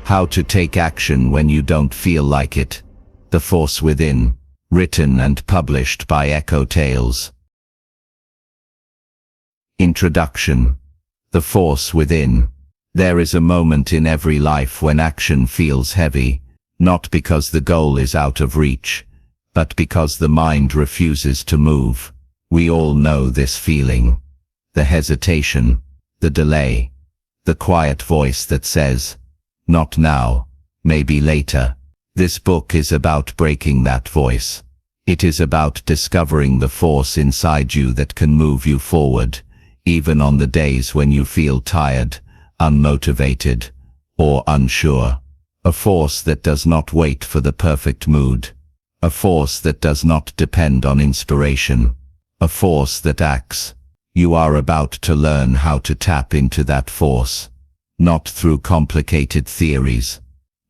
How to take action when you don't feel like it. The Force Within. Written and published by Echo Tales. Introduction. The Force Within. There is a moment in every life when action feels heavy, not because the goal is out of reach, but because the mind refuses to move. We all know this feeling. The hesitation, the delay, the quiet voice that says, "Not now, maybe later." This book is about breaking that voice. It is about discovering the force inside you that can move you forward, even on the days when you feel tired, unmotivated, or unsure. A force that does not wait for the perfect mood. A force that does not depend on inspiration. A force that acts. You are about to learn how to tap into that force. Not through complicated theories.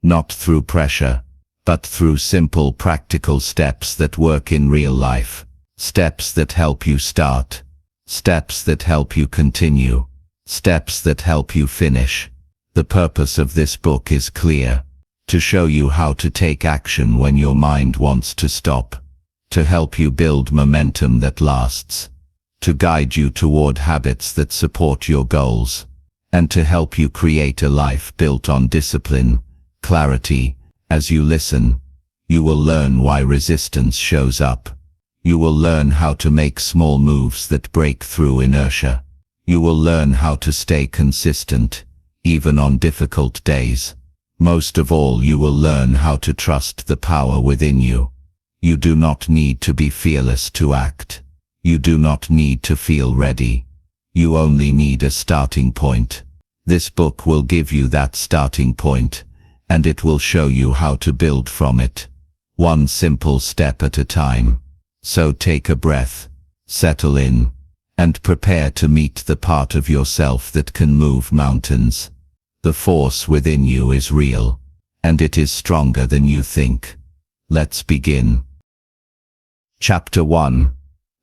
Not through pressure. But through simple practical steps that work in real life. Steps that help you start. Steps that help you continue. Steps that help you finish. The purpose of this book is clear. To show you how to take action when your mind wants to stop. To help you build momentum that lasts. To guide you toward habits that support your goals. And to help you create a life built on discipline, clarity. As you listen, you will learn why resistance shows up. You will learn how to make small moves that break through inertia. You will learn how to stay consistent, even on difficult days. Most of all, you will learn how to trust the power within you. You do not need to be fearless to act. You do not need to feel ready. You only need a starting point. This book will give you that starting point, and it will show you how to build from it. One simple step at a time. So take a breath, settle in, and prepare to meet the part of yourself that can move mountains. The force within you is real, and it is stronger than you think. Let's begin. Chapter 1.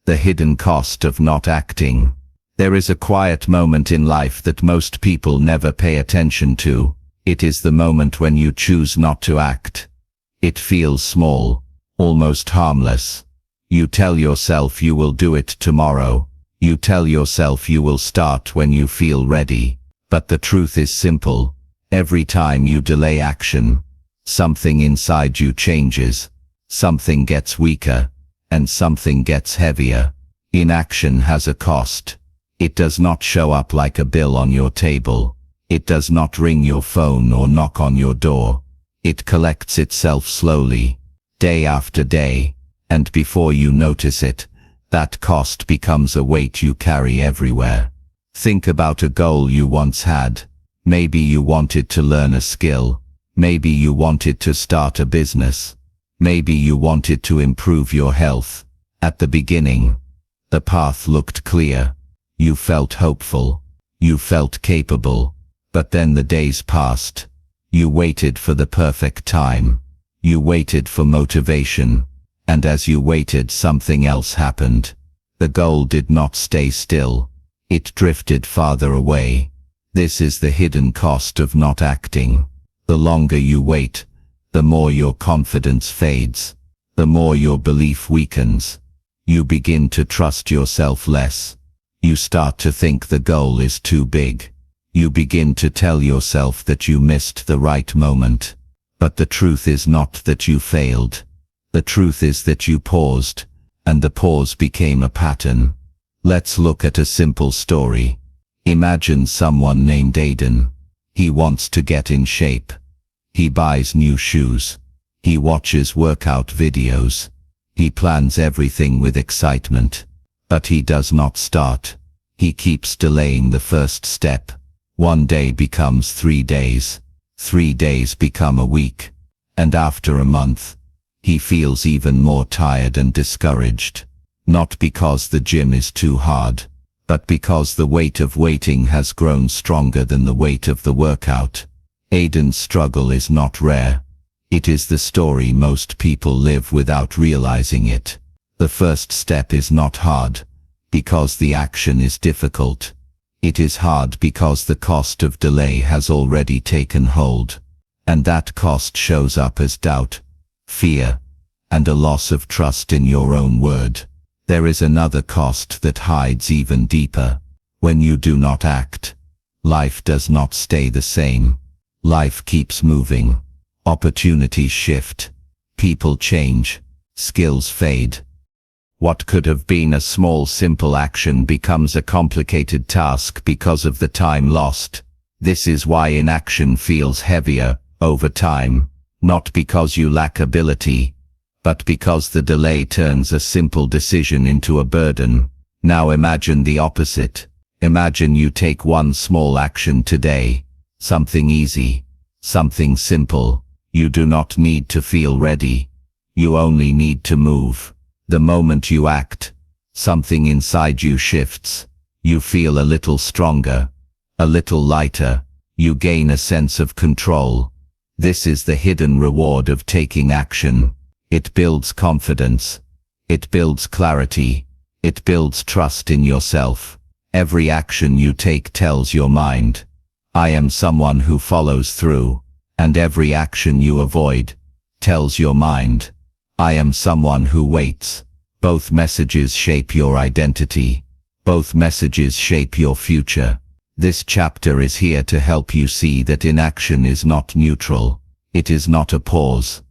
The Hidden Cost of Not Acting. There is a quiet moment in life that most people never pay attention to. It is the moment when you choose not to act. It feels small, almost harmless. You tell yourself you will do it tomorrow. You tell yourself you will start when you feel ready. But the truth is simple. Every time you delay action, something inside you changes. Something gets weaker, and something gets heavier. Inaction has a cost. It does not show up like a bill on your table. It does not ring your phone or knock on your door. It collects itself slowly, day after day, and before you notice it, that cost becomes a weight you carry everywhere. Think about a goal you once had. Maybe you wanted to learn a skill. Maybe you wanted to start a business. Maybe you wanted to improve your health. At the beginning, the path looked clear. You felt hopeful. You felt capable. But then the days passed. You waited for the perfect time. You waited for motivation. And as you waited, something else happened. The goal did not stay still. It drifted farther away. This is the hidden cost of not acting. The longer you wait, the more your confidence fades. The more your belief weakens. You begin to trust yourself less. You start to think the goal is too big. You begin to tell yourself that you missed the right moment. But the truth is not that you failed. The truth is that you paused, and the pause became a pattern. Let's look at a simple story. Imagine someone named Aiden. He wants to get in shape. He buys new shoes. He watches workout videos. He plans everything with excitement. But he does not start. He keeps delaying the first step. One day becomes 3 days. 3 days become a week. And after a month, he feels even more tired and discouraged. Not because the gym is too hard, but because the weight of waiting has grown stronger than the weight of the workout. Aiden's struggle is not rare. It is the story most people live without realizing it. The first step is not hard, because the action is difficult. It is hard because the cost of delay has already taken hold. And that cost shows up as doubt, fear, and a loss of trust in your own word. There is another cost that hides even deeper. When you do not act, life does not stay the same. Life keeps moving. Opportunities shift. People change. Skills fade. What could have been a small, simple action becomes a complicated task because of the time lost. This is why inaction feels heavier over time, not because you lack ability, but because the delay turns a simple decision into a burden. Now imagine the opposite. Imagine you take one small action today, something easy, something simple. You do not need to feel ready. You only need to move. The moment you act, something inside you shifts. You feel a little stronger, a little lighter. You gain a sense of control. This is the hidden reward of taking action. It builds confidence. It builds clarity. It builds trust in yourself. Every action you take tells your mind, I am someone who follows through. And every action you avoid tells your mind, I am someone who waits. Both messages shape your identity. Both messages shape your future. This chapter is here to help you see that inaction is not neutral. It is not a pause.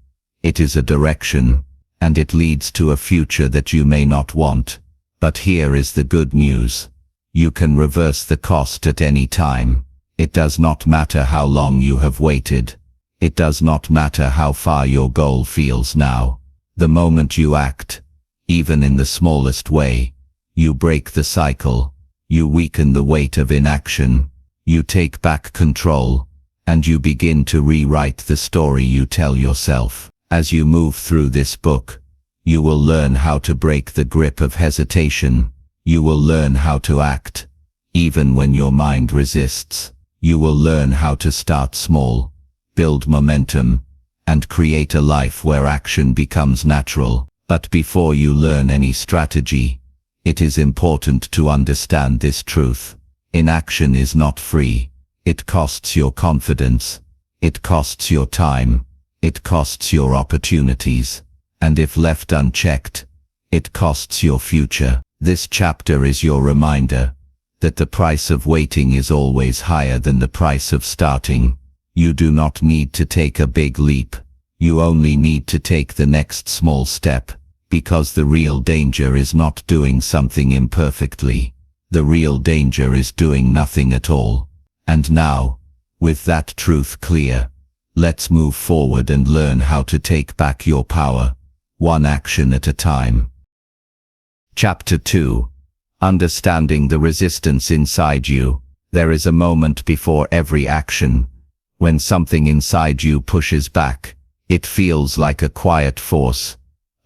It is a direction, and it leads to a future that you may not want. But here is the good news. You can reverse the cost at any time. It does not matter how long you have waited. It does not matter how far your goal feels now. The moment you act, even in the smallest way, you break the cycle. You weaken the weight of inaction. You take back control, and you begin to rewrite the story you tell yourself. As you move through this book, you will learn how to break the grip of hesitation. You will learn how to act, even when your mind resists. You will learn how to start small, build momentum, and create a life where action becomes natural. But before you learn any strategy, it is important to understand this truth. Inaction is not free. It costs your confidence. It costs your time. It costs your opportunities. And if left unchecked, it costs your future. This chapter is your reminder that the price of waiting is always higher than the price of starting. You do not need to take a big leap. You only need to take the next small step, because the real danger is not doing something imperfectly. The real danger is doing nothing at all. And now, with that truth clear, let's move forward and learn how to take back your power, one action at a time. Chapter 2. Understanding the resistance inside you. There is a moment before every action, when something inside you pushes back. It feels like a quiet force,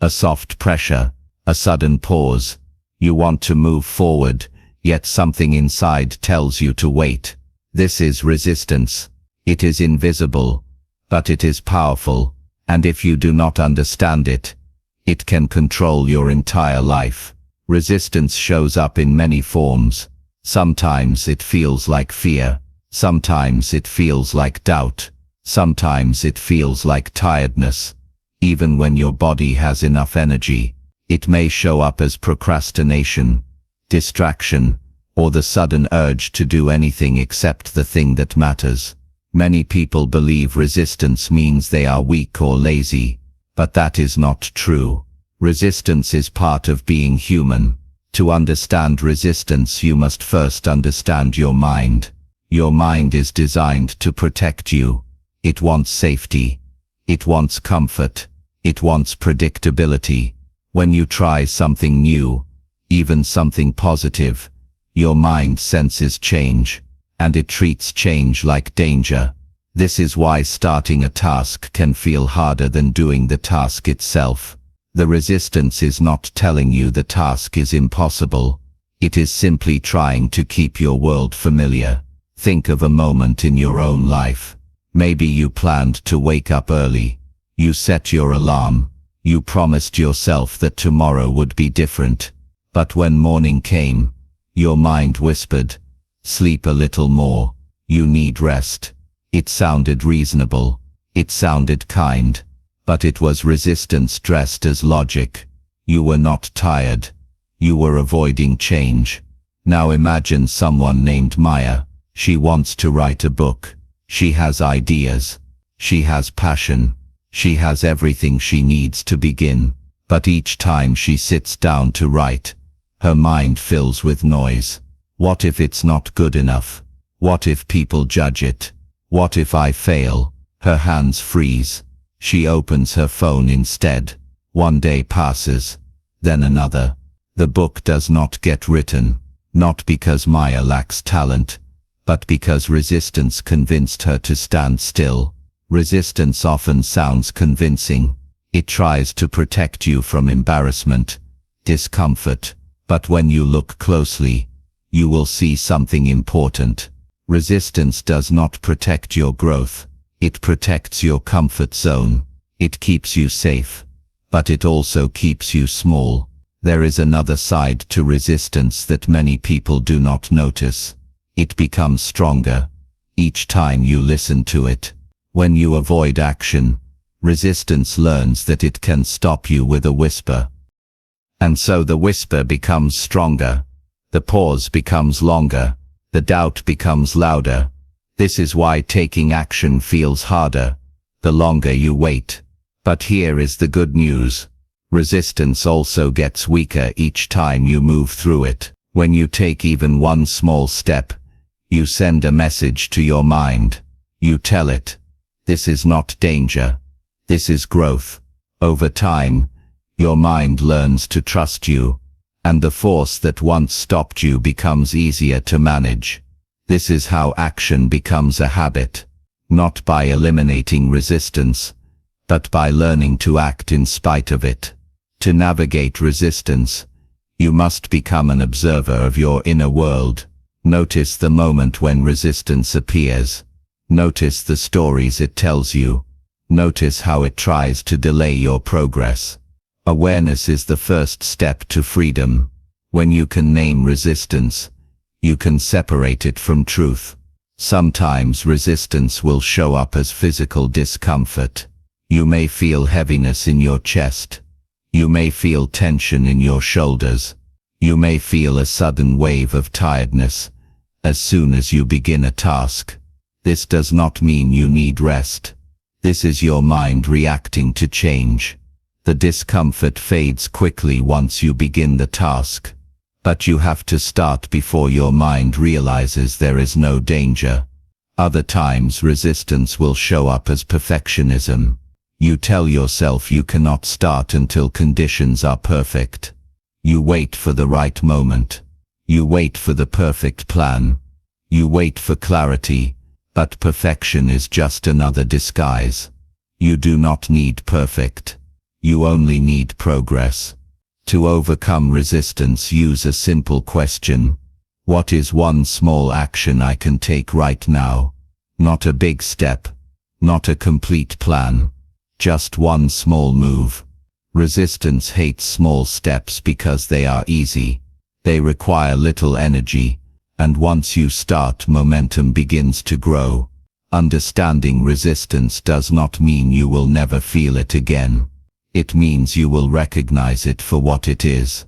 a soft pressure, a sudden pause. You want to move forward, yet something inside tells you to wait. This is resistance. It is invisible, but it is powerful, and if you do not understand it, it can control your entire life. Resistance shows up in many forms. Sometimes it feels like fear. Sometimes it feels like doubt. Sometimes it feels like tiredness. Even when your body has enough energy, it may show up as procrastination, distraction, or the sudden urge to do anything except the thing that matters. Many people believe resistance means they are weak or lazy, but that is not true. Resistance is part of being human. To understand resistance, you must first understand your mind. Your mind is designed to protect you. It wants safety. It wants comfort. It wants predictability. When you try something new, even something positive, your mind senses change, and it treats change like danger. This is why starting a task can feel harder than doing the task itself. The resistance is not telling you the task is impossible. It is simply trying to keep your world familiar. Think of a moment in your own life. Maybe you planned to wake up early. You set your alarm. You promised yourself that tomorrow would be different. But when morning came, your mind whispered, "Sleep a little more. You need rest." It sounded reasonable. It sounded kind, but it was resistance dressed as logic. You were not tired. You were avoiding change. Now imagine someone named Maya. She wants to write a book. She has ideas. She has passion. She has everything she needs to begin. But each time she sits down to write, her mind fills with noise. What if it's not good enough? What if people judge it? What if I fail? Her hands freeze. She opens her phone instead. One day passes, then another. The book does not get written, not because Maya lacks talent, but because resistance convinced her to stand still. Resistance often sounds convincing. It tries to protect you from embarrassment, discomfort, but when you look closely, you will see something important. Resistance does not protect your growth. It protects your comfort zone. It keeps you safe, but it also keeps you small. There is another side to resistance that many people do not notice. It becomes stronger each time you listen to it. When you avoid action, resistance learns that it can stop you with a whisper. And so the whisper becomes stronger. The pause becomes longer. The doubt becomes louder. This is why taking action feels harder the longer you wait. But here is the good news. Resistance also gets weaker each time you move through it. When you take even one small step, you send a message to your mind. You tell it, this is not danger. This is growth. Over time, your mind learns to trust you, and the force that once stopped you becomes easier to manage. This is how action becomes a habit, not by eliminating resistance, but by learning to act in spite of it. To navigate resistance, you must become an observer of your inner world. Notice the moment when resistance appears. Notice the stories it tells you. Notice how it tries to delay your progress. Awareness is the first step to freedom. When you can name resistance, you can separate it from truth. Sometimes resistance will show up as physical discomfort. You may feel heaviness in your chest. You may feel tension in your shoulders. You may feel a sudden wave of tiredness as soon as you begin a task. This does not mean you need rest. This is your mind reacting to change. The discomfort fades quickly once you begin the task. But you have to start before your mind realizes there is no danger. Other times resistance will show up as perfectionism. You tell yourself you cannot start until conditions are perfect. You wait for the right moment. You wait for the perfect plan. You wait for clarity, but perfection is just another disguise. You do not need perfect. You only need progress. To overcome resistance, use a simple question. What is one small action I can take right now? Not a big step. Not a complete plan. Just one small move. Resistance hates small steps because they are easy. They require little energy, and once you start, momentum begins to grow. Understanding resistance does not mean you will never feel it again. It means you will recognize it for what it is.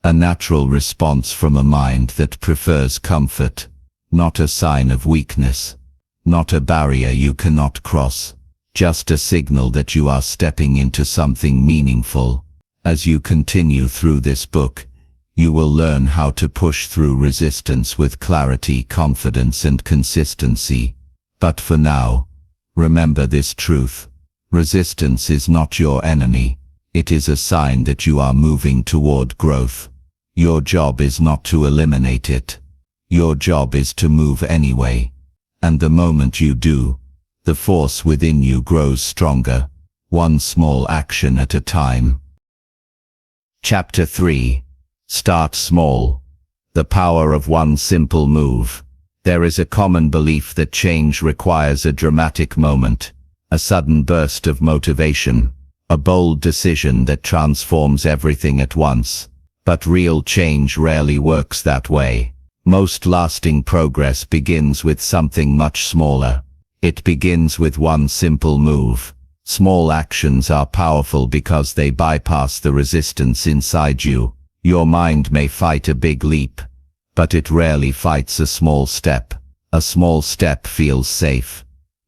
A natural response from a mind that prefers comfort, not a sign of weakness, not a barrier you cannot cross. Just a signal that you are stepping into something meaningful. As you continue through this book, you will learn how to push through resistance with clarity, confidence, and consistency. But for now, remember this truth. Resistance is not your enemy. It is a sign that you are moving toward growth. Your job is not to eliminate it. Your job is to move anyway. And the moment you do, the force within you grows stronger, one small action at a time. Chapter 3. Start small. The power of one simple move. There is a common belief that change requires a dramatic moment, a sudden burst of motivation, a bold decision that transforms everything at once. But real change rarely works that way. Most lasting progress begins with something much smaller. It begins with one simple move. Small actions are powerful because they bypass the resistance inside you. Your mind may fight a big leap, but it rarely fights a small step. A small step feels safe.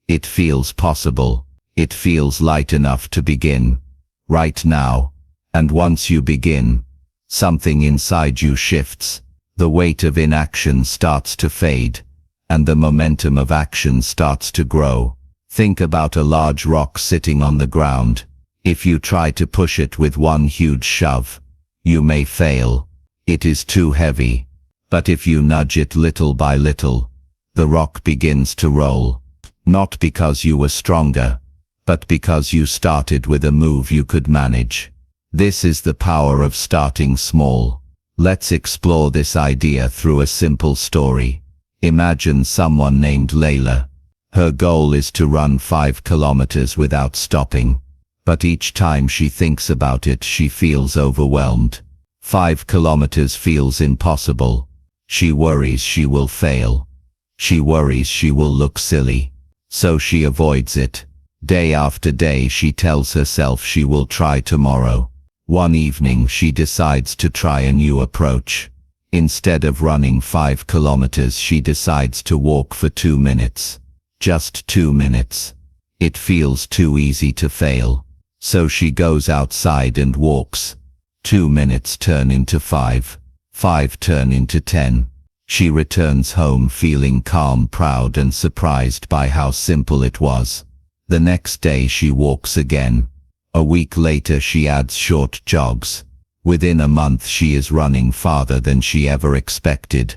It feels possible. It feels light enough to begin. Right now. And once you begin, something inside you shifts. The weight of inaction starts to fade, and the momentum of action starts to grow. Think about a large rock sitting on the ground. If you try to push it with one huge shove, you may fail. It is too heavy. But if you nudge it little by little, the rock begins to roll. Not because you were stronger, but because you started with a move you could manage. This is the power of starting small. Let's explore this idea through a simple story. Imagine someone named Layla. Her goal is to run 5 kilometers without stopping. But each time she thinks about it, she feels overwhelmed. 5 kilometers feels impossible. She worries she will fail. She worries she will look silly. So she avoids it. Day after day she tells herself she will try tomorrow. One evening she decides to try a new approach. Instead of running 5 kilometers, she decides to walk for 2 minutes. Just 2 minutes. It feels too easy to fail. So she goes outside and walks. 2 minutes turn into 5. 5 turn into 10. She returns home feeling calm, proud, and surprised by how simple it was. The next day she walks again. A week later she adds short jogs. Within a month she is running farther than she ever expected.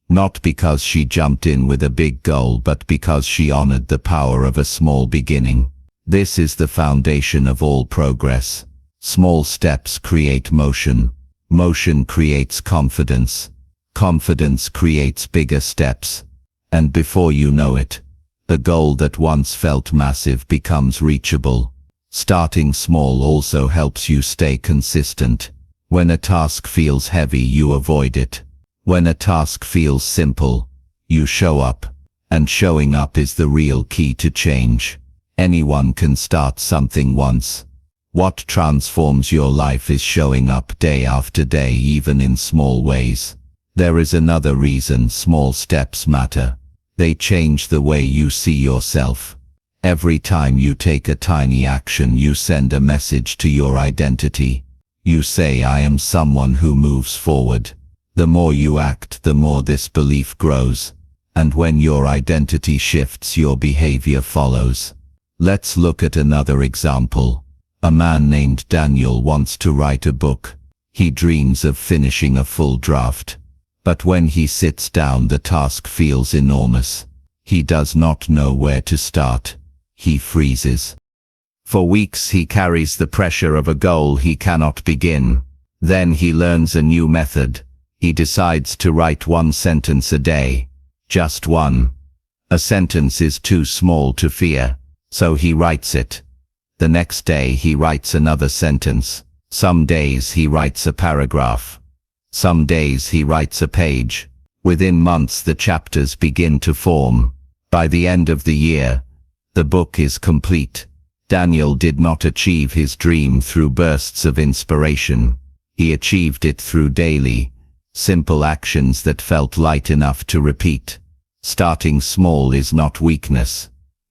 Not because she jumped in with a big goal, but because she honored the power of a small beginning. This is the foundation of all progress. Small steps create motion. Motion creates confidence. Confidence creates bigger steps. And before you know it, the goal that once felt massive becomes reachable. Starting small also helps you stay consistent. When a task feels heavy, you avoid it. When a task feels simple, you show up. And showing up is the real key to change. Anyone can start something once. What transforms your life is showing up day after day, even in small ways. There is another reason small steps matter. They change the way you see yourself. Every time you take a tiny action, you send a message to your identity. You say, I am someone who moves forward. The more you act, the more this belief grows. And when your identity shifts, your behavior follows. Let's look at another example. A man named Daniel wants to write a book. He dreams of finishing a full draft. But when he sits down, the task feels enormous. He does not know where to start. He freezes. For weeks he carries the pressure of a goal he cannot begin. Then he learns a new method. He decides to write 1 sentence a day. Just one. A sentence is too small to fear, so he writes it. The next day he writes another sentence. Some days he writes a paragraph. Some days he writes a page. Within months the chapters begin to form. By the end of the year, the book is complete. Daniel did not achieve his dream through bursts of inspiration. He achieved it through daily, simple actions that felt light enough to repeat. Starting small is not weakness.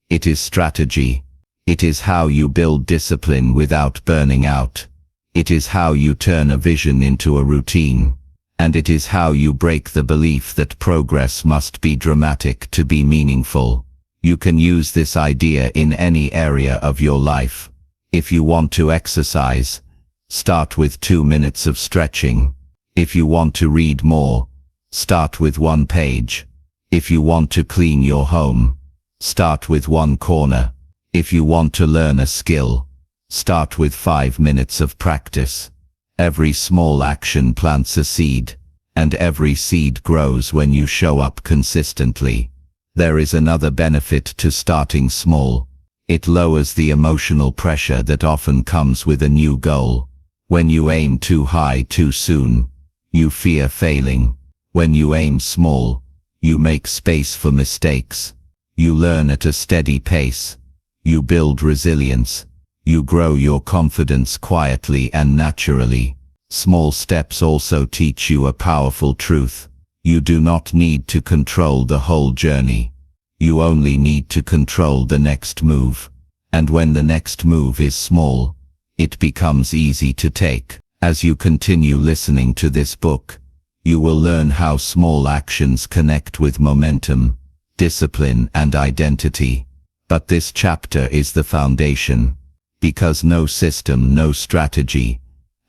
It is strategy. It is how you build discipline without burning out. It is how you turn a vision into a routine. And it is how you break the belief that progress must be dramatic to be meaningful. You can use this idea in any area of your life. If you want to exercise, start with 2 minutes of stretching. If you want to read more, start with 1 page. If you want to clean your home, start with 1 corner. If you want to learn a skill, start with 5 minutes of practice. Every small action plants a seed, and every seed grows when you show up consistently. There is another benefit to starting small. It lowers the emotional pressure that often comes with a new goal. When you aim too high too soon, you fear failing. When you aim small, you make space for mistakes. You learn at a steady pace. You build resilience. You grow your confidence quietly and naturally. Small steps also teach you a powerful truth. You do not need to control the whole journey. You only need to control the next move. And when the next move is small, it becomes easy to take. As you continue listening to this book, you will learn how small actions connect with momentum, discipline, and identity. But this chapter is the foundation, because no system, no strategy,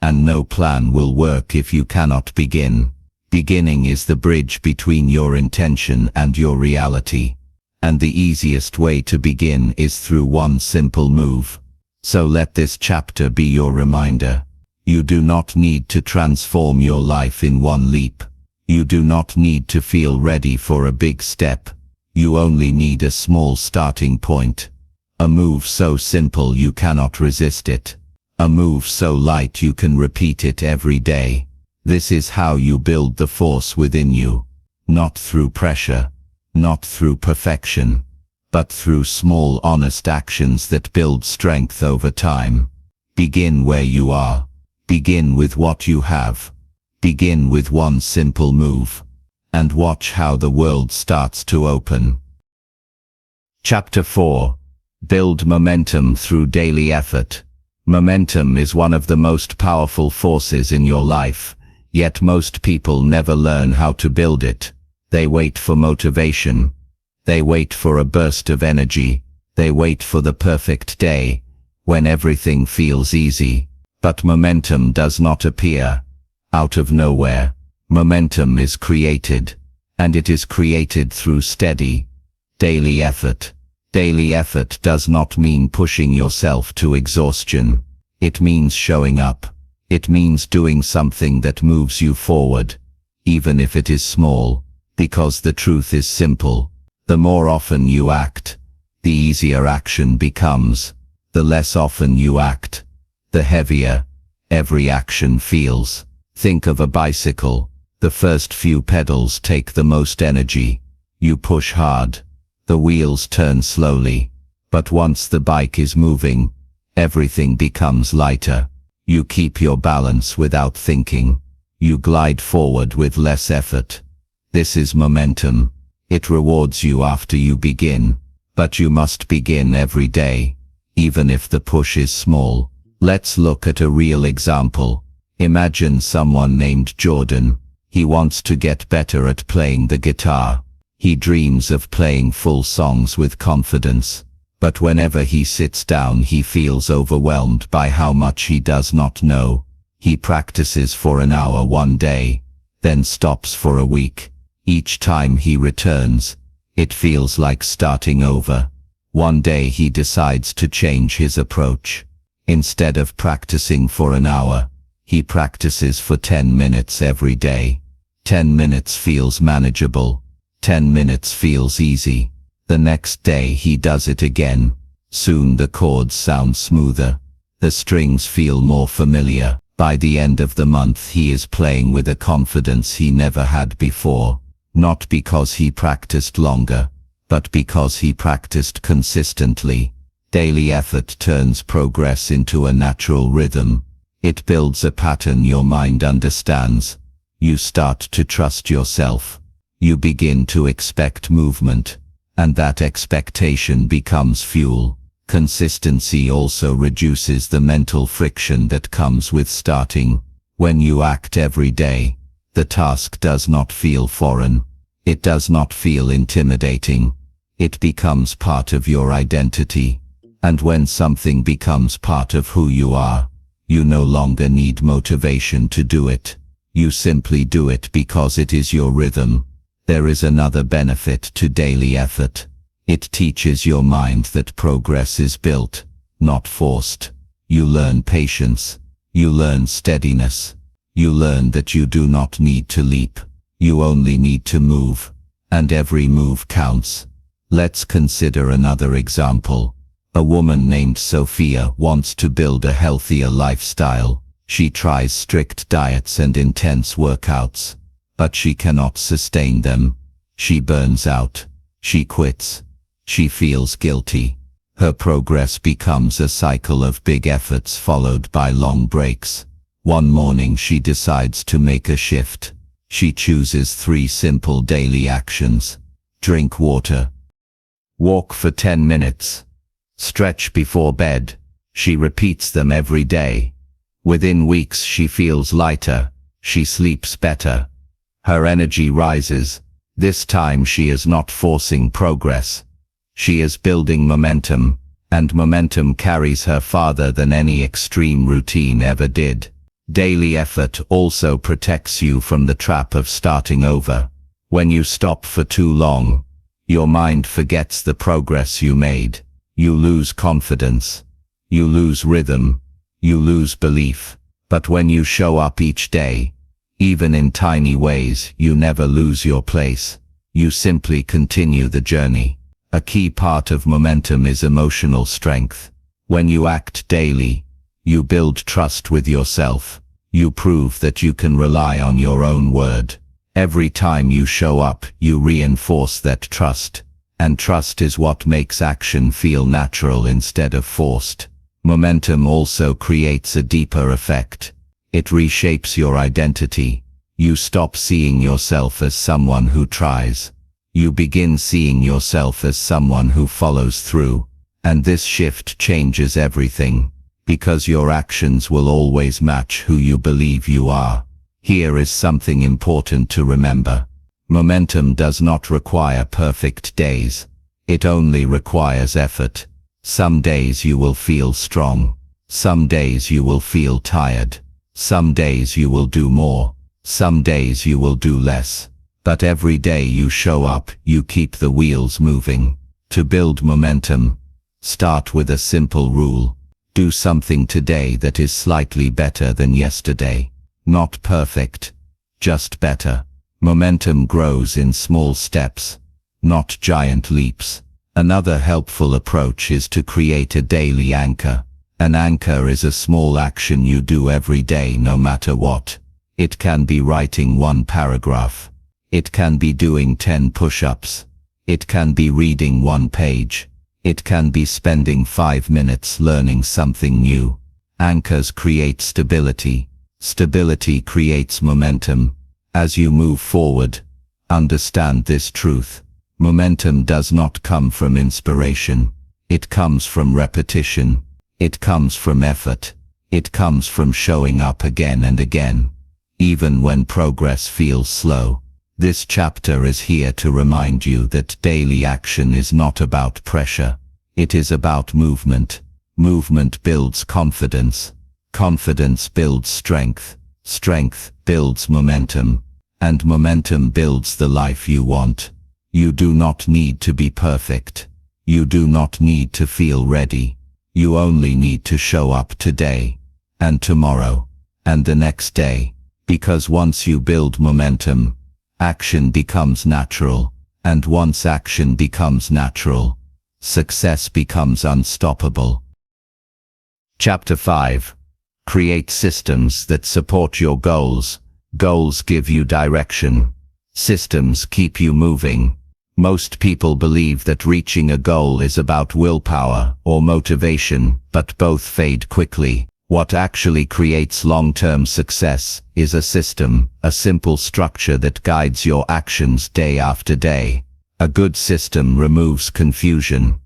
and no plan will work if you cannot begin. Beginning is the bridge between your intention and your reality. And the easiest way to begin is through one simple move. So let this chapter be your reminder. You do not need to transform your life in one leap. You do not need to feel ready for a big step. You only need a small starting point. A move so simple you cannot resist it. A move so light you can repeat it every day. This is how you build the force within you. Not through pressure, not through perfection, but through small honest actions that build strength over time. Begin where you are. Begin with what you have. Begin with one simple move. And watch how the world starts to open. Chapter 4. Build momentum through daily effort. Momentum is one of the most powerful forces in your life, yet most people never learn how to build it. They wait for motivation. They wait for a burst of energy. They wait for the perfect day, when everything feels easy. But momentum does not appear out of nowhere. Momentum is created, and it is created through steady, daily effort. Daily effort does not mean pushing yourself to exhaustion. It means showing up. It means doing something that moves you forward, even if it is small, because the truth is simple. The more often you act, the easier action becomes. The less often you act, the heavier every action feels. Think of a bicycle. The first few pedals take the most energy. You push hard. The wheels turn slowly. But once the bike is moving, everything becomes lighter. You keep your balance without thinking. You glide forward with less effort. This is momentum. It rewards you after you begin. But you must begin every day, even if the push is small. Let's look at a real example. Imagine someone named Jordan. He wants to get better at playing the guitar. He dreams of playing full songs with confidence. But whenever he sits down, he feels overwhelmed by how much he does not know. He practices for an hour one day, then stops for a week. Each time he returns, it feels like starting over. One day he decides to change his approach. Instead of practicing for an hour, he practices for 10 minutes every day. 10 minutes feels manageable. 10 minutes feels easy. The next day he does it again. Soon the chords sound smoother. The strings feel more familiar. By the end of the month he is playing with a confidence he never had before. Not because he practiced longer, but because he practiced consistently. Daily effort turns progress into a natural rhythm. It builds a pattern your mind understands. You start to trust yourself. You begin to expect movement, and that expectation becomes fuel. Consistency also reduces the mental friction that comes with starting. When you act every day, the task does not feel foreign. It does not feel intimidating. It becomes part of your identity. And when something becomes part of who you are, you no longer need motivation to do it. You simply do it because it is your rhythm. There is another benefit to daily effort. It teaches your mind that progress is built, not forced. You learn patience. You learn steadiness. You learn that you do not need to leap. You only need to move. And every move counts. Let's consider another example. A woman named Sophia wants to build a healthier lifestyle. She tries strict diets and intense workouts, but she cannot sustain them. She burns out. She quits. she feels guilty. Her progress becomes a cycle of big efforts followed by long breaks. One morning she decides to make a shift. She chooses 3 simple daily actions. Drink water. Walk for 10 minutes. Stretch before bed. She repeats them every day. Within weeks she feels lighter. She sleeps better. Her energy rises. This time she is not forcing progress. She is building momentum, and momentum carries her farther than any extreme routine ever did. Daily effort also protects you from the trap of starting over. When you stop for too long, your mind forgets the progress you made. You lose confidence. You lose rhythm. You lose belief. But when you show up each day, even in tiny ways, you never lose your place. You simply continue the journey. A key part of momentum is emotional strength. When you act daily, you build trust with yourself. You prove that you can rely on your own word. Every time you show up, you reinforce that trust. And trust is what makes action feel natural instead of forced. Momentum also creates a deeper effect. It reshapes your identity. You stop seeing yourself as someone who tries. You begin seeing yourself as someone who follows through. And this shift changes everything, because your actions will always match who you believe you are. Here is something important to remember. Momentum does not require perfect days. It only requires effort. Some days you will feel strong. Some days you will feel tired. Some days you will do more. Some days you will do less. But every day you show up, you keep the wheels moving. To build momentum, start with a simple rule. Do something today that is slightly better than yesterday. Not perfect, just better. Momentum grows in small steps, not giant leaps. Another helpful approach is to create a daily anchor. An anchor is a small action you do every day no matter what. It can be writing 1 paragraph. It can be doing 10 push-ups. It can be reading 1 page. It can be spending 5 minutes learning something new. Anchors create stability. Stability creates momentum. As you move forward, understand this truth. Momentum does not come from inspiration. It comes from repetition. It comes from effort. It comes from showing up again and again, even when progress feels slow. This chapter is here to remind you that daily action is not about pressure. It is about movement. Movement builds confidence. Confidence builds strength. Strength builds momentum. And momentum builds the life you want. You do not need to be perfect. You do not need to feel ready. You only need to show up today, and tomorrow, and the next day. Because once you build momentum, action becomes natural. And once action becomes natural, success becomes unstoppable. Chapter 5. Create systems that support your goals. Goals give you direction. Systems keep you moving. Most people believe that reaching a goal is about willpower or motivation, but both fade quickly. What actually creates long-term success is a system, a simple structure that guides your actions day after day. A good system removes confusion.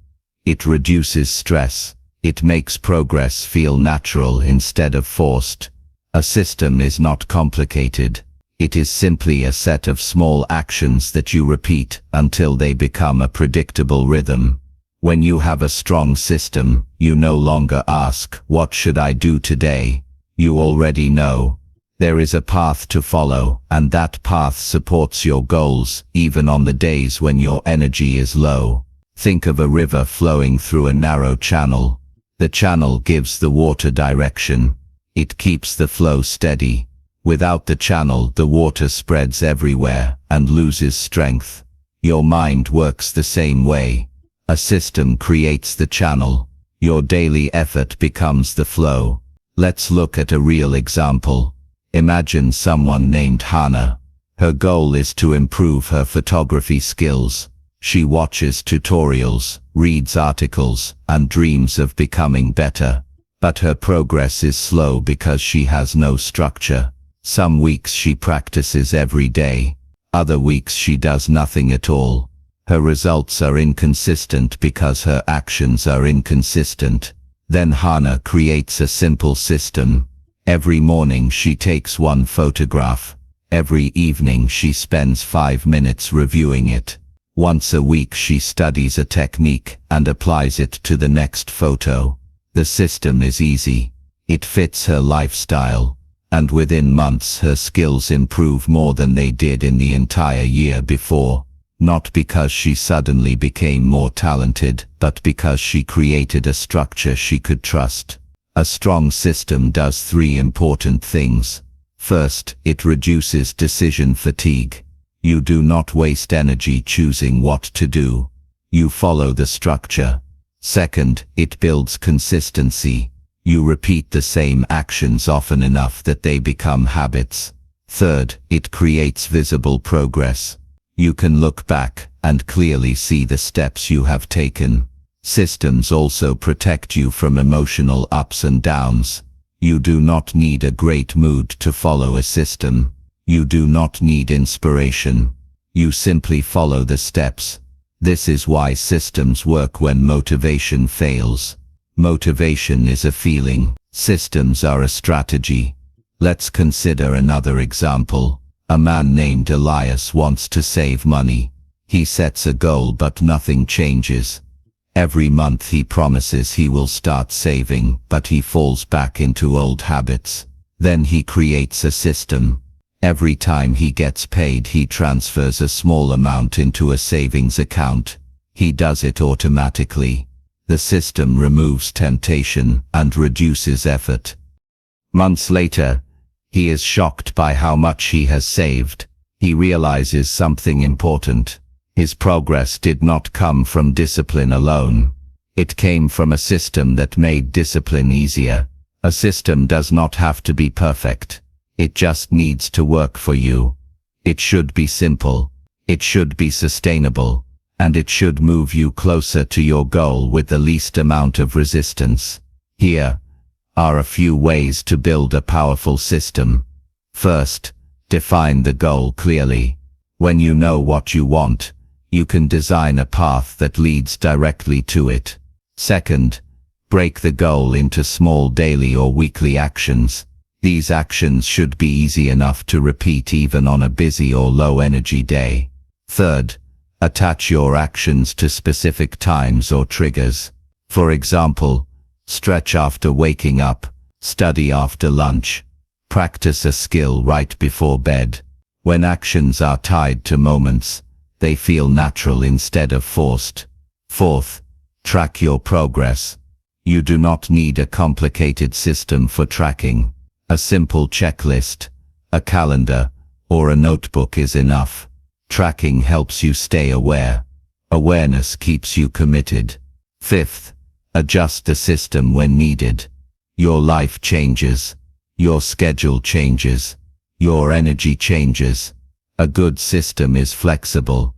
It reduces stress. It makes progress feel natural instead of forced. A system is not complicated. It is simply a set of small actions that you repeat until they become a predictable rhythm. When you have a strong system, you no longer ask, "What should I do today?" You already know. There is a path to follow, and that path supports your goals, even on the days when your energy is low. Think of a river flowing through a narrow channel. The channel gives the water direction. It keeps the flow steady. Without the channel, the water spreads everywhere and loses strength. Your mind works the same way. A system creates the channel. Your daily effort becomes the flow. Let's look at a real example. Imagine someone named Hannah. Her goal is to improve her photography skills. She watches tutorials, reads articles, and dreams of becoming better. But her progress is slow because she has no structure. Some weeks she practices every day. Other weeks she does nothing at all. Her results are inconsistent because her actions are inconsistent. Then Hana creates a simple system. Every morning she takes one photograph. Every evening she spends 5 minutes reviewing it. Once a week she studies a technique and applies it to the next photo. The system is easy. It fits her lifestyle. And within months her skills improve more than they did in the entire year before. Not because she suddenly became more talented, but because she created a structure she could trust. A strong system does 3 important things. First, it reduces decision fatigue. You do not waste energy choosing what to do. You follow the structure. Second, it builds consistency. You repeat the same actions often enough that they become habits. Third, it creates visible progress. You can look back and clearly see the steps you have taken. Systems also protect you from emotional ups and downs. You do not need a great mood to follow a system. You do not need inspiration. You simply follow the steps. This is why systems work when motivation fails. Motivation is a feeling. Systems are a strategy. Let's consider another example. A man named Elias wants to save money. He sets a goal but nothing changes. Every month he promises he will start saving, but he falls back into old habits. Then he creates a system. Every time he gets paid he transfers a small amount into a savings account. He does it automatically. The system removes temptation and reduces effort. Months later, he is shocked by how much he has saved. He realizes something important. His progress did not come from discipline alone. It came from a system that made discipline easier. A system does not have to be perfect. It just needs to work for you. It should be simple. It should be sustainable. And it should move you closer to your goal with the least amount of resistance. Here are a few ways to build a powerful system. First, define the goal clearly. When you know what you want, you can design a path that leads directly to it. Second, break the goal into small daily or weekly actions. These actions should be easy enough to repeat even on a busy or low-energy day. Third, attach your actions to specific times or triggers. For example, stretch after waking up, study after lunch, practice a skill right before bed. When actions are tied to moments, they feel natural instead of forced. Fourth, track your progress. You do not need a complicated system for tracking. A simple checklist, a calendar, or a notebook is enough. Tracking helps you stay aware. Awareness keeps you committed. Fifth, adjust the system when needed. Your life changes. Your schedule changes. Your energy changes. A good system is flexible.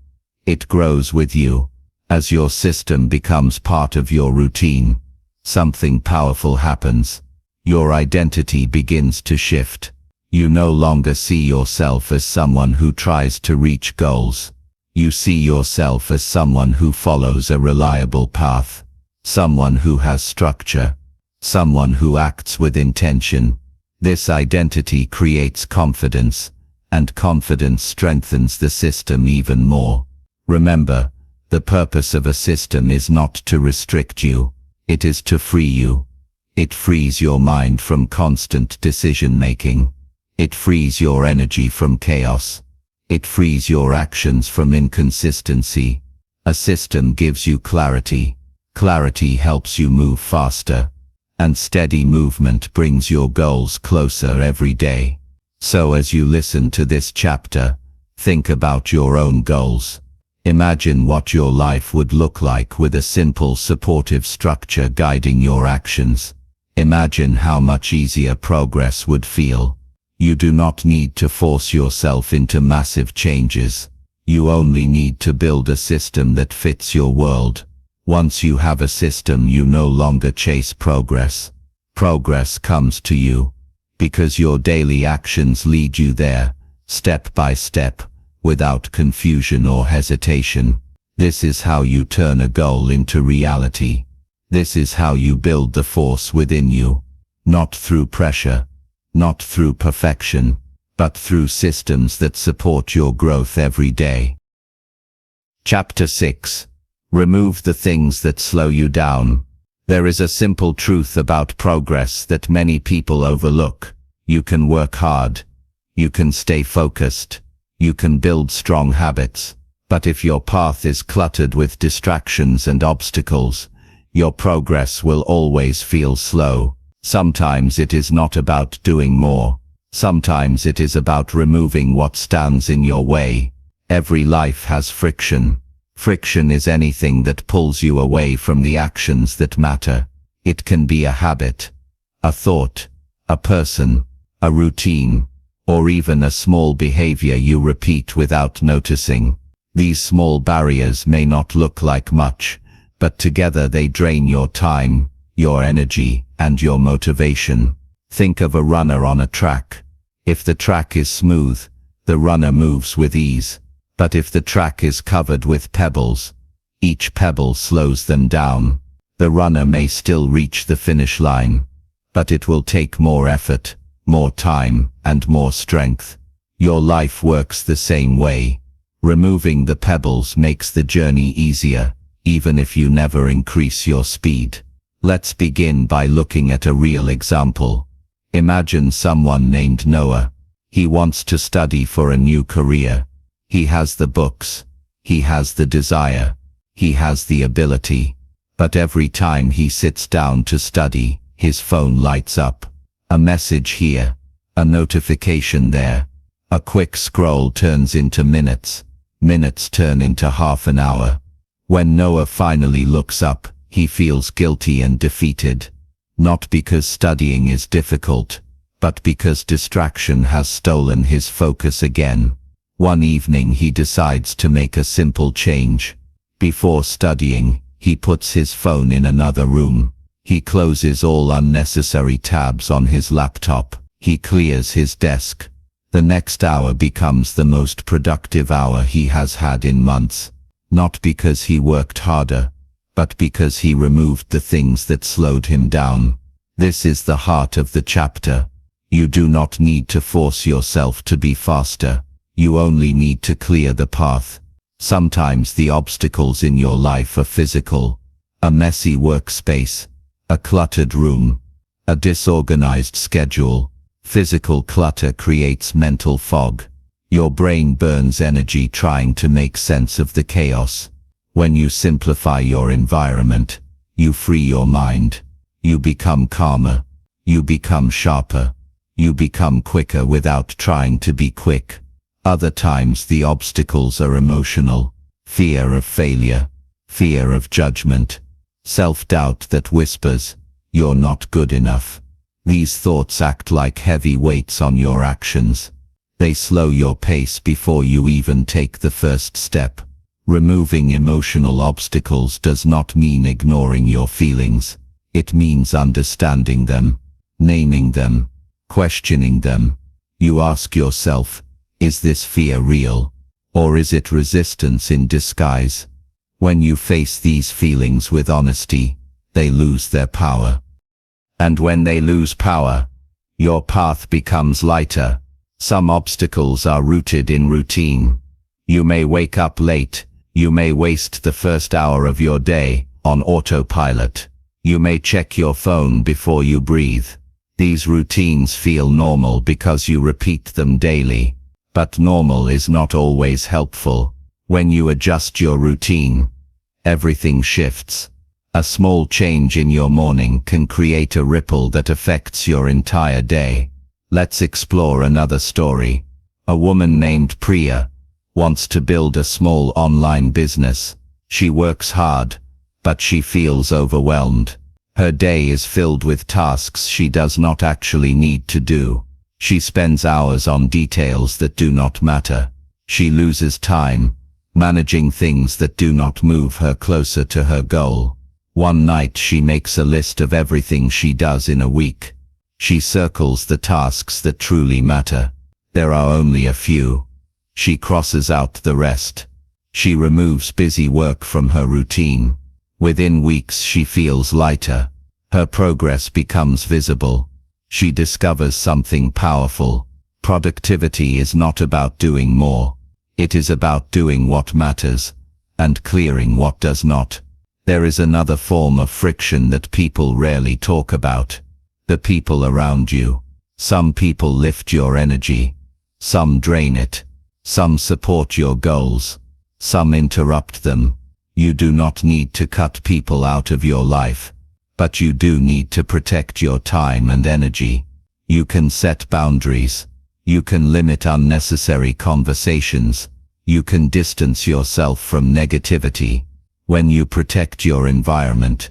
It grows with you. As your system becomes part of your routine, something powerful happens. Your identity begins to shift. You no longer see yourself as someone who tries to reach goals. You see yourself as someone who follows a reliable path. Someone who has structure. Someone who acts with intention. This identity creates confidence, and confidence strengthens the system even more. Remember, the purpose of a system is not to restrict you. It is to free you. It frees your mind from constant decision-making. It frees your energy from chaos. It frees your actions from inconsistency. A system gives you clarity. Clarity helps you move faster. And steady movement brings your goals closer every day. So as you listen to this chapter, think about your own goals. Imagine what your life would look like with a simple supportive structure guiding your actions. Imagine how much easier progress would feel. You do not need to force yourself into massive changes. You only need to build a system that fits your world. Once you have a system, you no longer chase progress. Progress comes to you, because your daily actions lead you there, step by step, without confusion or hesitation. This is how you turn a goal into reality. This is how you build the force within you, not through pressure, not through perfection, but through systems that support your growth every day. Chapter 6. Remove the things that slow you down. There is a simple truth about progress that many people overlook. You can work hard. You can stay focused. You can build strong habits. But if your path is cluttered with distractions and obstacles, your progress will always feel slow. Sometimes it is not about doing more. Sometimes it is about removing what stands in your way. Every life has friction. Friction is anything that pulls you away from the actions that matter. It can be a habit, a thought, a person, a routine, or even a small behavior you repeat without noticing. These small barriers may not look like much, but together they drain your time, your energy, and your motivation. Think of a runner on a track. If the track is smooth, the runner moves with ease. But if the track is covered with pebbles, each pebble slows them down. The runner may still reach the finish line, but it will take more effort, more time, and more strength. Your life works the same way. Removing the pebbles makes the journey easier, even if you never increase your speed. Let's begin by looking at a real example. Imagine someone named Noah. He wants to study for a new career. He has the books. He has the desire. He has the ability. But every time he sits down to study, his phone lights up. A message here, a notification there. A quick scroll turns into minutes. Minutes turn into half an hour. When Noah finally looks up, he feels guilty and defeated. Not because studying is difficult, but because distraction has stolen his focus again. One evening he decides to make a simple change. Before studying, he puts his phone in another room. He closes all unnecessary tabs on his laptop. He clears his desk. The next hour becomes the most productive hour he has had in months. Not because he worked harder, but because he removed the things that slowed him down. This is the heart of the chapter. You do not need to force yourself to be faster. You only need to clear the path. Sometimes the obstacles in your life are physical. A messy workspace, a cluttered room, a disorganized schedule. Physical clutter creates mental fog. Your brain burns energy trying to make sense of the chaos. When you simplify your environment, you free your mind. You become calmer. You become sharper. You become quicker without trying to be quick. Other times the obstacles are emotional. Fear of failure. Fear of judgment. Self-doubt that whispers, "You're not good enough." These thoughts act like heavy weights on your actions. They slow your pace before you even take the first step. Removing emotional obstacles does not mean ignoring your feelings. It means understanding them, naming them, questioning them. You ask yourself, is this fear real? Or is it resistance in disguise? When you face these feelings with honesty, they lose their power. And when they lose power, your path becomes lighter. Some obstacles are rooted in routine. You may wake up late. You may waste the first hour of your day on autopilot. You may check your phone before you breathe. These routines feel normal because you repeat them daily. But normal is not always helpful. When you adjust your routine, everything shifts. A small change in your morning can create a ripple that affects your entire day. Let's explore another story. A woman named Priya wants to build a small online business. She works hard, but she feels overwhelmed. Her day is filled with tasks she does not actually need to do. She spends hours on details that do not matter. She loses time, managing things that do not move her closer to her goal. One night she makes a list of everything she does in a week. She circles the tasks that truly matter. There are only a few. She crosses out the rest. She removes busy work from her routine. Within weeks she feels lighter. Her progress becomes visible. She discovers something powerful. Productivity is not about doing more. It is about doing what matters, and clearing what does not. There is another form of friction that people rarely talk about. The people around you. Some people lift your energy. Some drain it. Some support your goals. Some interrupt them. You do not need to cut people out of your life, but you do need to protect your time and energy. You can set boundaries. You can limit unnecessary conversations. You can distance yourself from negativity. When you protect your environment,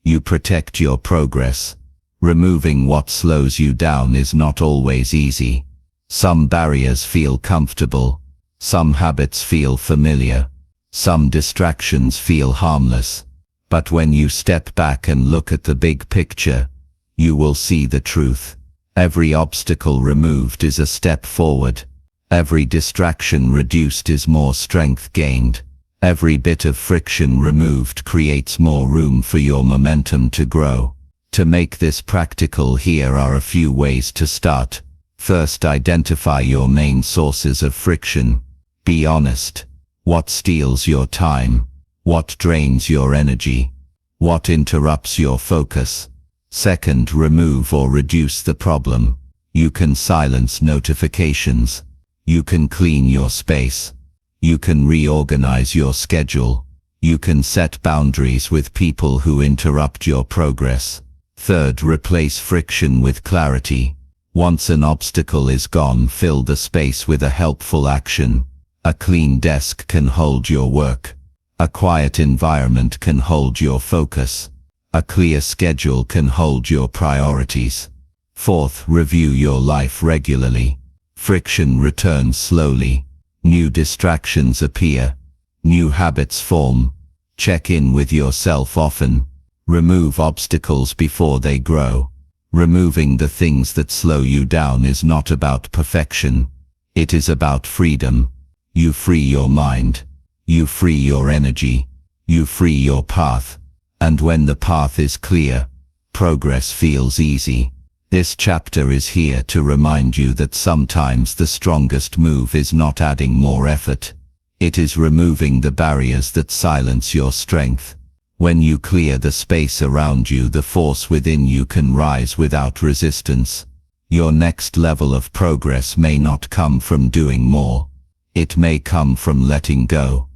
you protect your progress. Removing what slows you down is not always easy. Some barriers feel comfortable. Some habits feel familiar. Some distractions feel harmless. But when you step back and look at the big picture, you will see the truth. Every obstacle removed is a step forward. Every distraction reduced is more strength gained. Every bit of friction removed creates more room for your momentum to grow. To make this practical, here are a few ways to start. First, identify your main sources of friction. Be honest. What steals your time? What drains your energy? What interrupts your focus? Second, remove or reduce the problem. You can silence notifications. You can clean your space. You can reorganize your schedule. You can set boundaries with people who interrupt your progress. Third, replace friction with clarity. Once an obstacle is gone, fill the space with a helpful action. A clean desk can hold your work. A quiet environment can hold your focus. A clear schedule can hold your priorities. Fourth, review your life regularly. Friction returns slowly. New distractions appear. New habits form. Check in with yourself often. Remove obstacles before they grow. Removing the things that slow you down is not about perfection. It is about freedom. You free your mind. You free your energy. You free your path. And when the path is clear, progress feels easy. This chapter is here to remind you that sometimes the strongest move is not adding more effort. It is removing the barriers that silence your strength. When you clear the space around you, the force within you can rise without resistance. Your next level of progress may not come from doing more. It may come from letting go.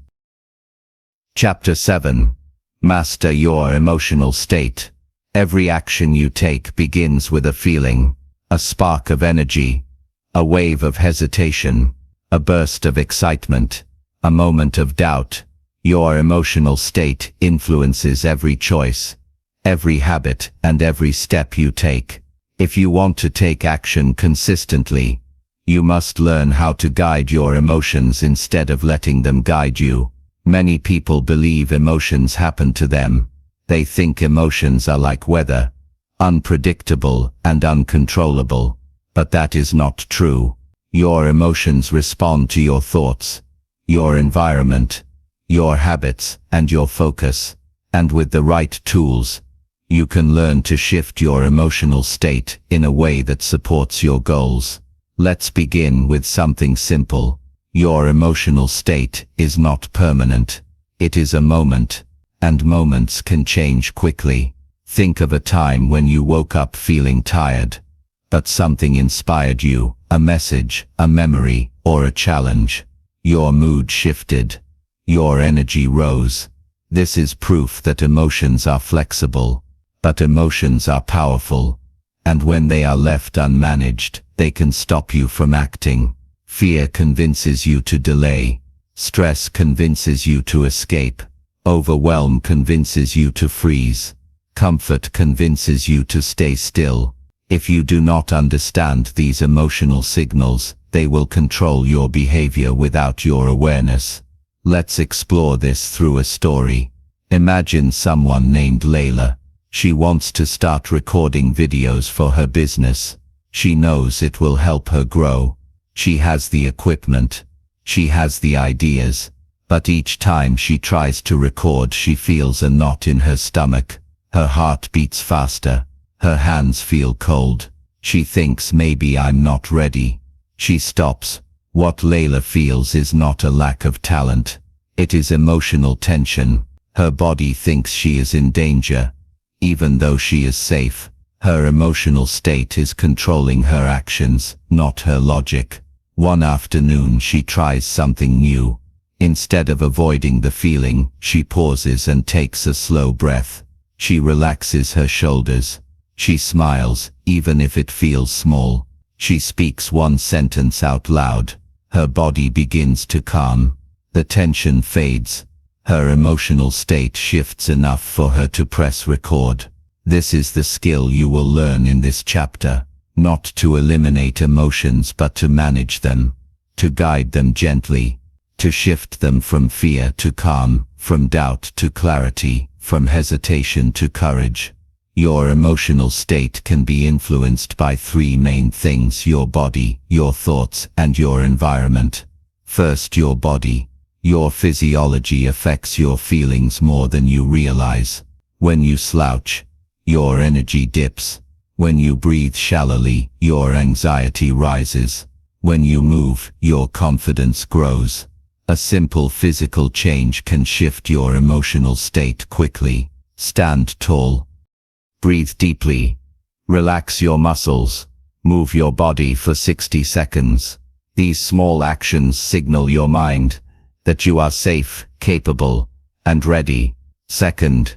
Chapter 7. Master your emotional state. Every action you take begins with a feeling, a spark of energy, a wave of hesitation, a burst of excitement, a moment of doubt. Your emotional state influences every choice, every habit, and every step you take. If you want to take action consistently, you must learn how to guide your emotions instead of letting them guide you. Many people believe emotions happen to them. They think emotions are like weather, unpredictable and uncontrollable. But that is not true. Your emotions respond to your thoughts, your environment, your habits, and your focus. And with the right tools, you can learn to shift your emotional state in a way that supports your goals. Let's begin with something simple. Your emotional state is not permanent. It is a moment, and moments can change quickly. Think of a time when you woke up feeling tired, but something inspired you, a message, a memory, or a challenge. Your mood shifted. Your energy rose. This is proof that emotions are flexible, but emotions are powerful, and when they are left unmanaged, they can stop you from acting. Fear convinces you to delay. Stress convinces you to escape. Overwhelm convinces you to freeze. Comfort convinces you to stay still. If you do not understand these emotional signals, they will control your behavior without your awareness. Let's explore this through a story. Imagine someone named Layla. She wants to start recording videos for her business. She knows it will help her grow. She has the equipment. She has the ideas. But each time she tries to record, she feels a knot in her stomach. Her heart beats faster. Her hands feel cold. She thinks, maybe I'm not ready. She stops. What Layla feels is not a lack of talent. It is emotional tension. Her body thinks she is in danger, even though she is safe. Her emotional state is controlling her actions, not her logic. One afternoon she tries something new. Instead of avoiding the feeling, she pauses and takes a slow breath. She relaxes her shoulders. She smiles, even if it feels small. She speaks one sentence out loud. Her body begins to calm. The tension fades. Her emotional state shifts enough for her to press record. This is the skill you will learn in this chapter. Not to eliminate emotions, but to manage them. To guide them gently. To shift them from fear to calm, from doubt to clarity, from hesitation to courage. Your emotional state can be influenced by three main things: your body, your thoughts, and your environment. First, your body. Your physiology affects your feelings more than you realize. When you slouch, your energy dips. When you breathe shallowly, your anxiety rises. When you move, your confidence grows. A simple physical change can shift your emotional state quickly. Stand tall. Breathe deeply. Relax your muscles. Move your body for 60 seconds. These small actions signal your mind that you are safe, capable, and ready. Second,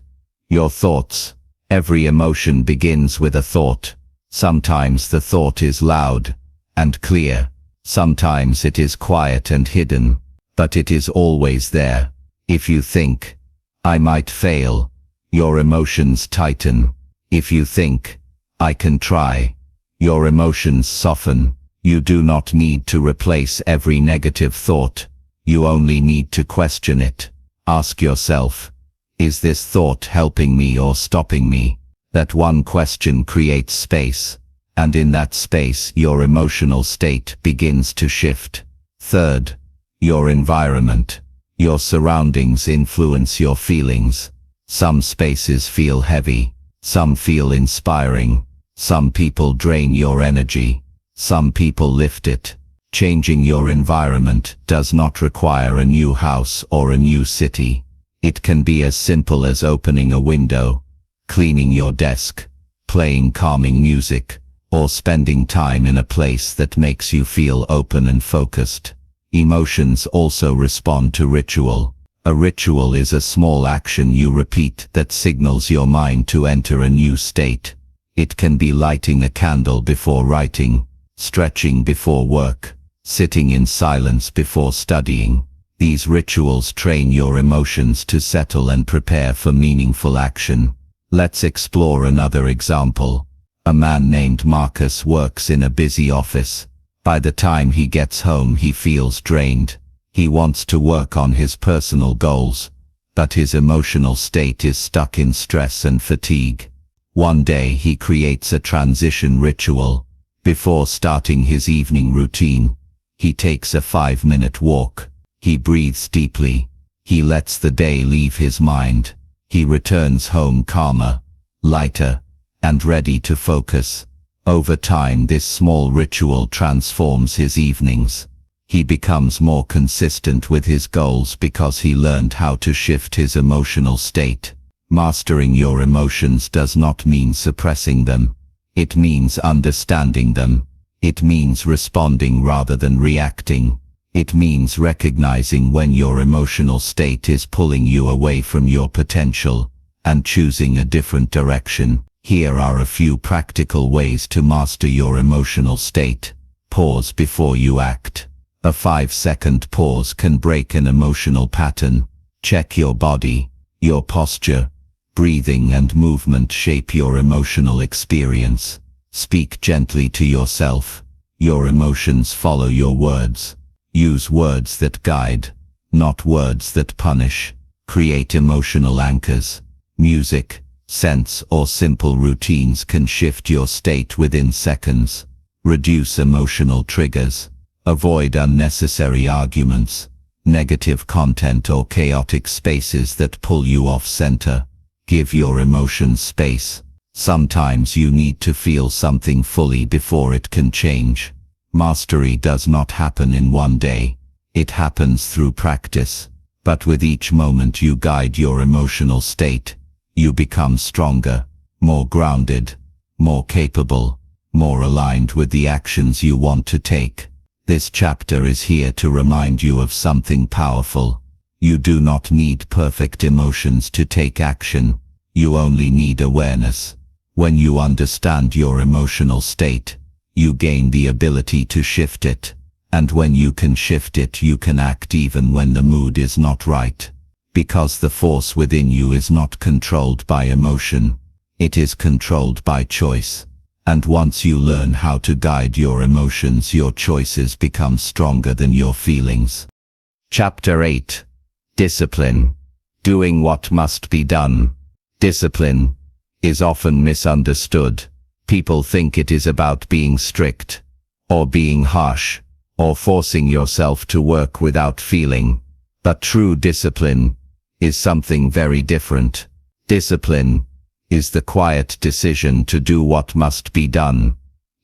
your thoughts. Every emotion begins with a thought. Sometimes the thought is loud and clear. Sometimes it is quiet and hidden, but it is always there. If you think, I might fail, your emotions tighten. If you think, I can try, your emotions soften. You do not need to replace every negative thought. You only need to question it. Ask yourself, is this thought helping me or stopping me? That one question creates space, and in that space your emotional state begins to shift. Third, your environment. Your surroundings influence your feelings. Some spaces feel heavy. Some feel inspiring. Some people drain your energy. Some people lift it. Changing your environment does not require a new house or a new city. It can be as simple as opening a window, cleaning your desk, playing calming music, or spending time in a place that makes you feel open and focused. Emotions also respond to ritual. A ritual is a small action you repeat that signals your mind to enter a new state. It can be lighting a candle before writing, stretching before work, sitting in silence before studying. These rituals train your emotions to settle and prepare for meaningful action. Let's explore another example. A man named Marcus works in a busy office. By the time he gets home, he feels drained. He wants to work on his personal goals, but his emotional state is stuck in stress and fatigue. One day he creates a transition ritual. Before starting his evening routine, he takes a 5-minute walk. He breathes deeply. He lets the day leave his mind. He returns home calmer, lighter, and ready to focus. Over time, this small ritual transforms his evenings. He becomes more consistent with his goals because he learned how to shift his emotional state. Mastering your emotions does not mean suppressing them. It means understanding them. It means responding rather than reacting. It means recognizing when your emotional state is pulling you away from your potential and choosing a different direction. Here are a few practical ways to master your emotional state. Pause before you act. A 5-second pause can break an emotional pattern. Check your body. Your posture, breathing, and movement shape your emotional experience. Speak gently to yourself. Your emotions follow your words. Use words that guide, not words that punish. Create emotional anchors. Music, scents, or simple routines can shift your state within seconds. Reduce emotional triggers. Avoid unnecessary arguments, negative content, or chaotic spaces that pull you off center. Give your emotions space. Sometimes you need to feel something fully before it can change. Mastery does not happen in one day. It happens through practice. But with each moment you guide your emotional state, you become stronger, more grounded, more capable, more aligned with the actions you want to take. This chapter is here to remind you of something powerful. You do not need perfect emotions to take action. You only need awareness. When you understand your emotional state, you gain the ability to shift it. And when you can shift it, you can act even when the mood is not right. Because the force within you is not controlled by emotion. It is controlled by choice. And once you learn how to guide your emotions, your choices become stronger than your feelings. Chapter 8. Discipline. Doing what must be done. Discipline is often misunderstood. People think it is about being strict, or being harsh, or forcing yourself to work without feeling. But true discipline is something very different. Discipline is the quiet decision to do what must be done,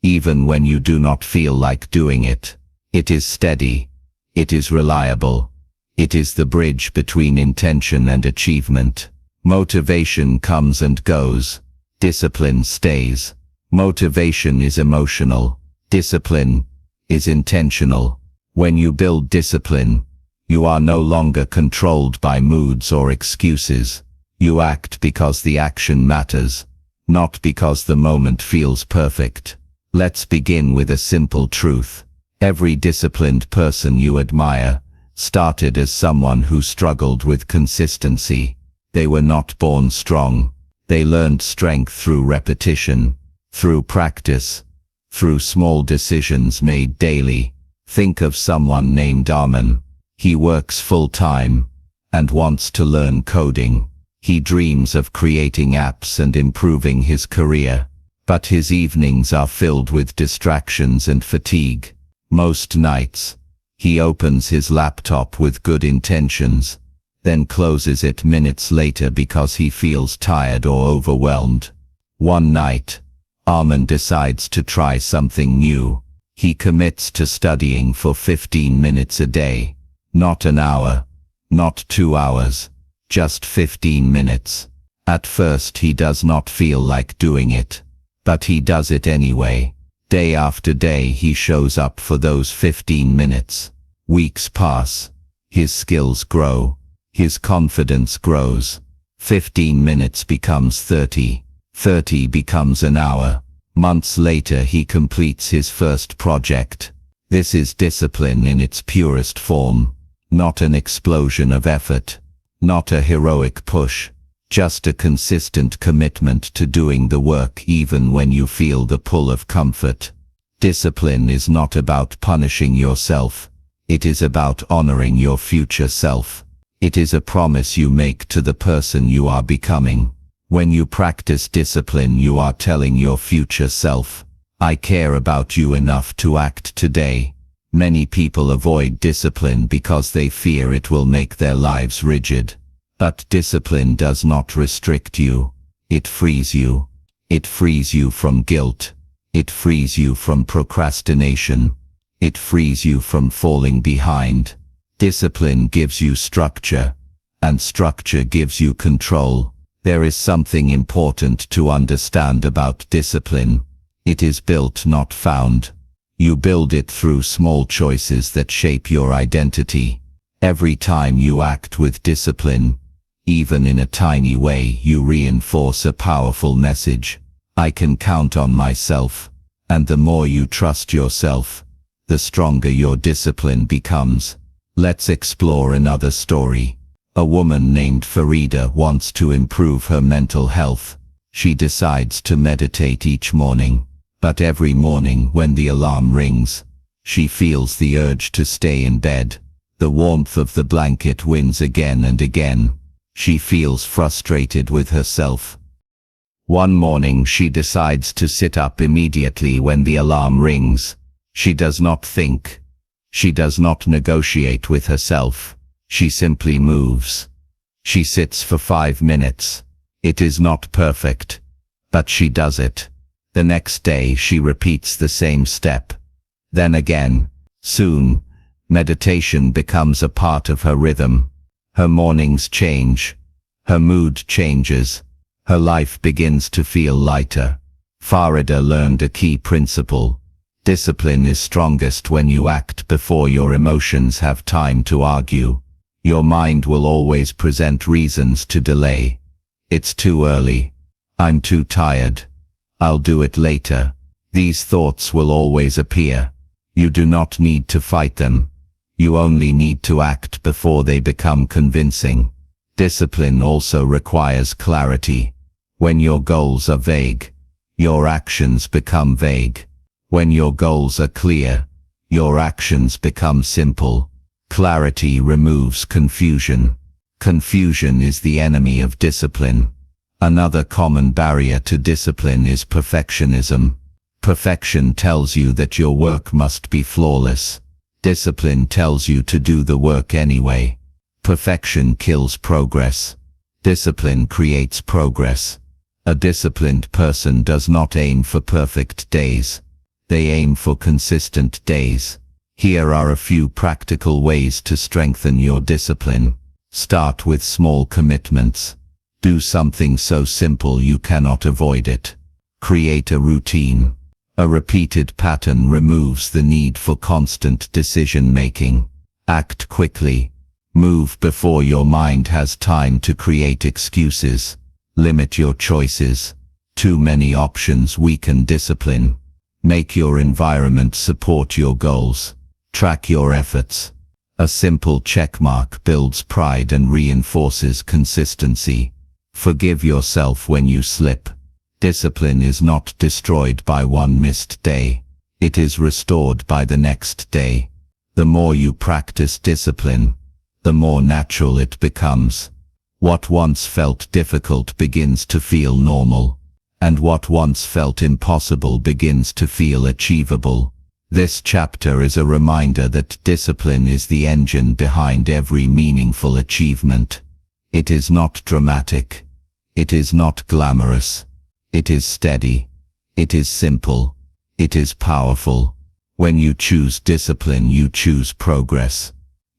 even when you do not feel like doing it. It is steady. It is reliable. It is the bridge between intention and achievement. Motivation comes and goes. Discipline stays. Motivation is emotional. Discipline is intentional. When you build discipline, you are no longer controlled by moods or excuses. You act because the action matters, not because the moment feels perfect. Let's begin with a simple truth. Every disciplined person you admire started as someone who struggled with consistency. They were not born strong. They learned strength through repetition, through practice, through small decisions made daily. Think of someone named Armin. He works full-time and wants to learn coding. He dreams of creating apps and improving his career. But his evenings are filled with distractions and fatigue. Most nights, he opens his laptop with good intentions, then closes it minutes later because he feels tired or overwhelmed. One night, Armin decides to try something new. He commits to studying for 15 minutes a day. Not an hour, not 2 hours, just 15 minutes. At first he does not feel like doing it, but he does it anyway. Day after day he shows up for those 15 minutes. Weeks pass. His skills grow. His confidence grows. 15 minutes becomes 30. 30 becomes an hour. Months later he completes his first project. This is discipline in its purest form. Not an explosion of effort. Not a heroic push. Just a consistent commitment to doing the work even when you feel the pull of comfort. Discipline is not about punishing yourself. It is about honoring your future self. It is a promise you make to the person you are becoming. When you practice discipline, you are telling your future self, I care about you enough to act today. Many people avoid discipline because they fear it will make their lives rigid. But discipline does not restrict you. It frees you. It frees you from guilt. It frees you from procrastination. It frees you from falling behind. Discipline gives you structure, and structure gives you control. There is something important to understand about discipline. It is built, not found. You build it through small choices that shape your identity. Every time you act with discipline, even in a tiny way, you reinforce a powerful message. I can count on myself. And the more you trust yourself, the stronger your discipline becomes. Let's explore another story. A woman named Farida wants to improve her mental health. She decides to meditate each morning. But every morning when the alarm rings, she feels the urge to stay in bed. The warmth of the blanket wins again and again. She feels frustrated with herself. One morning she decides to sit up immediately when the alarm rings. She does not think. She does not negotiate with herself. She simply moves. She sits for 5 minutes. It is not perfect, but she does it. The next day she repeats the same step. Then again. Soon, meditation becomes a part of her rhythm. Her mornings change. Her mood changes. Her life begins to feel lighter. Farida learned a key principle. Discipline is strongest when you act before your emotions have time to argue. Your mind will always present reasons to delay. It's too early. I'm too tired. I'll do it later. These thoughts will always appear. You do not need to fight them. You only need to act before they become convincing. Discipline also requires clarity. When your goals are vague, your actions become vague. When your goals are clear, your actions become simple. Clarity removes confusion. Confusion is the enemy of discipline. Another common barrier to discipline is perfectionism. Perfection tells you that your work must be flawless. Discipline tells you to do the work anyway. Perfection kills progress. Discipline creates progress. A disciplined person does not aim for perfect days. They aim for consistent days. Here are a few practical ways to strengthen your discipline. Start with small commitments. Do something so simple you cannot avoid it. Create a routine. A repeated pattern removes the need for constant decision-making. Act quickly. Move before your mind has time to create excuses. Limit your choices. Too many options weaken discipline. Make your environment support your goals. Track your efforts. A simple checkmark builds pride and reinforces consistency. Forgive yourself when you slip. Discipline is not destroyed by one missed day. It is restored by the next day. The more you practice discipline, the more natural it becomes. What once felt difficult begins to feel normal, and what once felt impossible begins to feel achievable. This chapter is a reminder that discipline is the engine behind every meaningful achievement. It is not dramatic. It is not glamorous. It is steady. It is simple. It is powerful. When you choose discipline, you choose progress.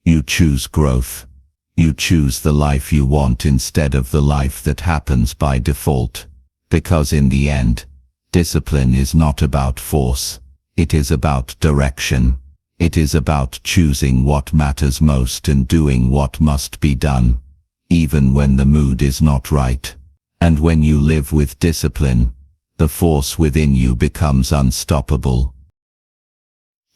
You choose growth. You choose the life you want instead of the life that happens by default. Because in the end, discipline is not about force. It is about direction. It is about choosing what matters most and doing what must be done, even when the mood is not right. And when you live with discipline, the force within you becomes unstoppable.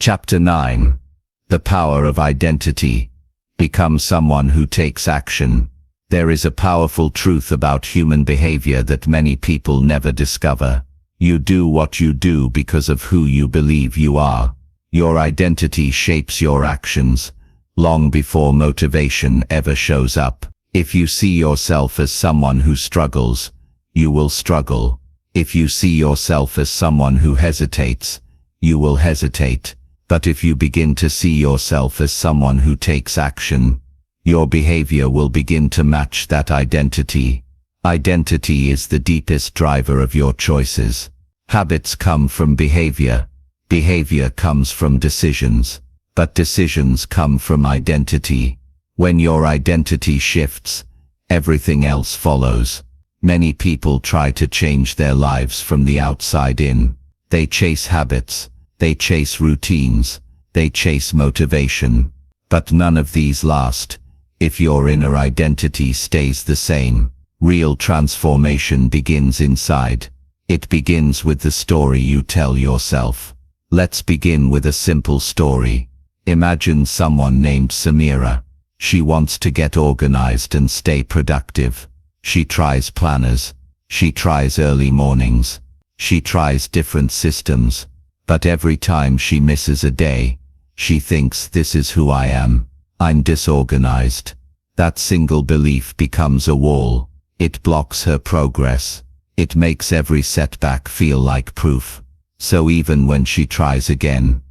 Chapter 9. The Power of Identity. Become someone who takes action. There is a powerful truth about human behavior that many people never discover. You do what you do because of who you believe you are. Your identity shapes your actions, long before motivation ever shows up. If you see yourself as someone who struggles, you will struggle. If you see yourself as someone who hesitates, you will hesitate. But if you begin to see yourself as someone who takes action, your behavior will begin to match that identity. Identity is the deepest driver of your choices. Habits come from behavior. Behavior comes from decisions. But decisions come from identity. When your identity shifts, everything else follows. Many people try to change their lives from the outside in. They chase habits. They chase routines. They chase motivation. But none of these last if your inner identity stays the same. Real transformation begins inside. It begins with the story you tell yourself. Let's begin with a simple story. Imagine someone named Samira. She wants to get organized and stay productive. She tries planners. She tries early mornings. She tries different systems. But every time she misses a day, she thinks, this is who I am. I'm disorganized. That single belief becomes a wall. It blocks her progress. It makes every setback feel like proof. So even when she tries again,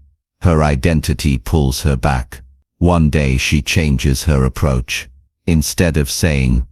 her identity pulls her back. One day she changes her approach. Instead of saying,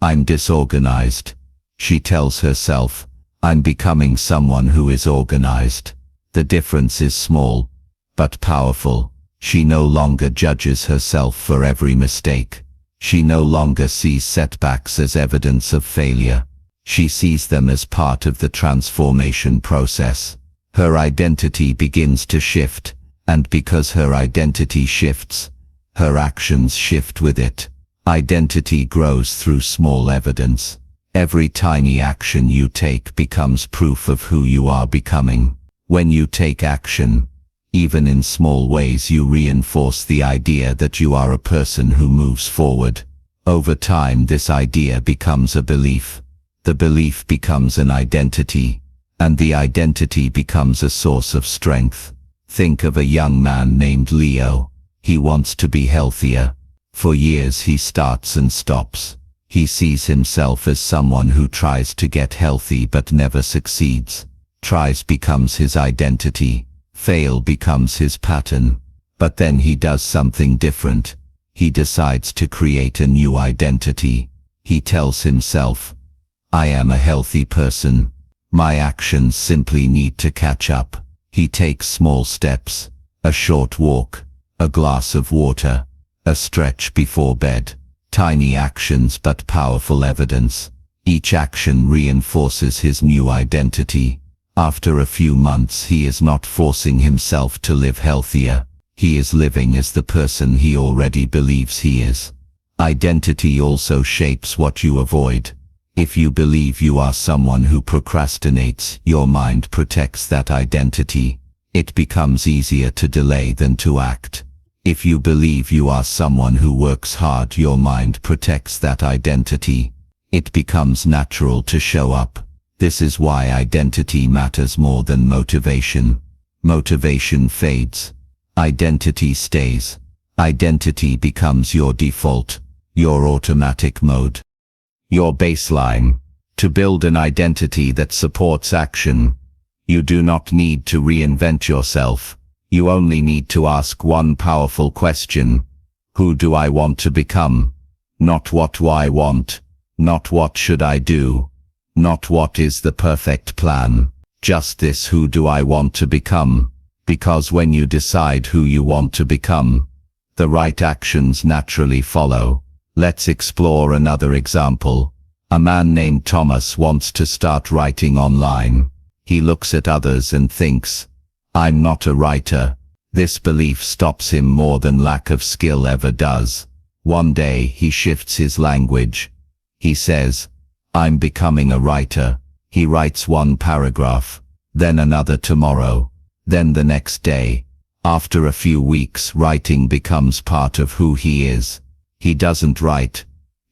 I'm disorganized, she tells herself, I'm becoming someone who is organized. The difference is small, but powerful. She no longer judges herself for every mistake. She no longer sees setbacks as evidence of failure. She sees them as part of the transformation process. Her identity begins to shift, and because her identity shifts, her actions shift with it. Identity grows through small evidence. Every tiny action you take becomes proof of who you are becoming. When you take action, even in small ways, you reinforce the idea that you are a person who moves forward. Over time, this idea becomes a belief. The belief becomes an identity, and the identity becomes a source of strength. Think of a young man named Leo. He wants to be healthier. For years he starts and stops. He sees himself as someone who tries to get healthy but never succeeds. Tries becomes his identity. Fail becomes his pattern. But then he does something different. He decides to create a new identity. He tells himself, I am a healthy person. My actions simply need to catch up. He takes small steps. A short walk. A glass of water. A stretch before bed. Tiny actions but powerful evidence. Each action reinforces his new identity. After a few months, he is not forcing himself to live healthier. He is living as the person he already believes he is. Identity also shapes what you avoid. If you believe you are someone who procrastinates, your mind protects that identity. It becomes easier to delay than to act. If you believe you are someone who works hard, your mind protects that identity. It becomes natural to show up. This is why identity matters more than motivation. Motivation fades. Identity stays. Identity becomes your default, your automatic mode, your baseline. To build an identity that supports action, you do not need to reinvent yourself. You only need to ask one powerful question. Who do I want to become? Not what do I want. Not what should I do. Not what is the perfect plan. Just this: who do I want to become? Because when you decide who you want to become, the right actions naturally follow. Let's explore another example. A man named Thomas wants to start writing online. He looks at others and thinks, I'm not a writer. This belief stops him more than lack of skill ever does. One day he shifts his language. He says, I'm becoming a writer. He writes one paragraph, then another tomorrow, then the next day. After a few weeks, writing becomes part of who he is. He doesn't write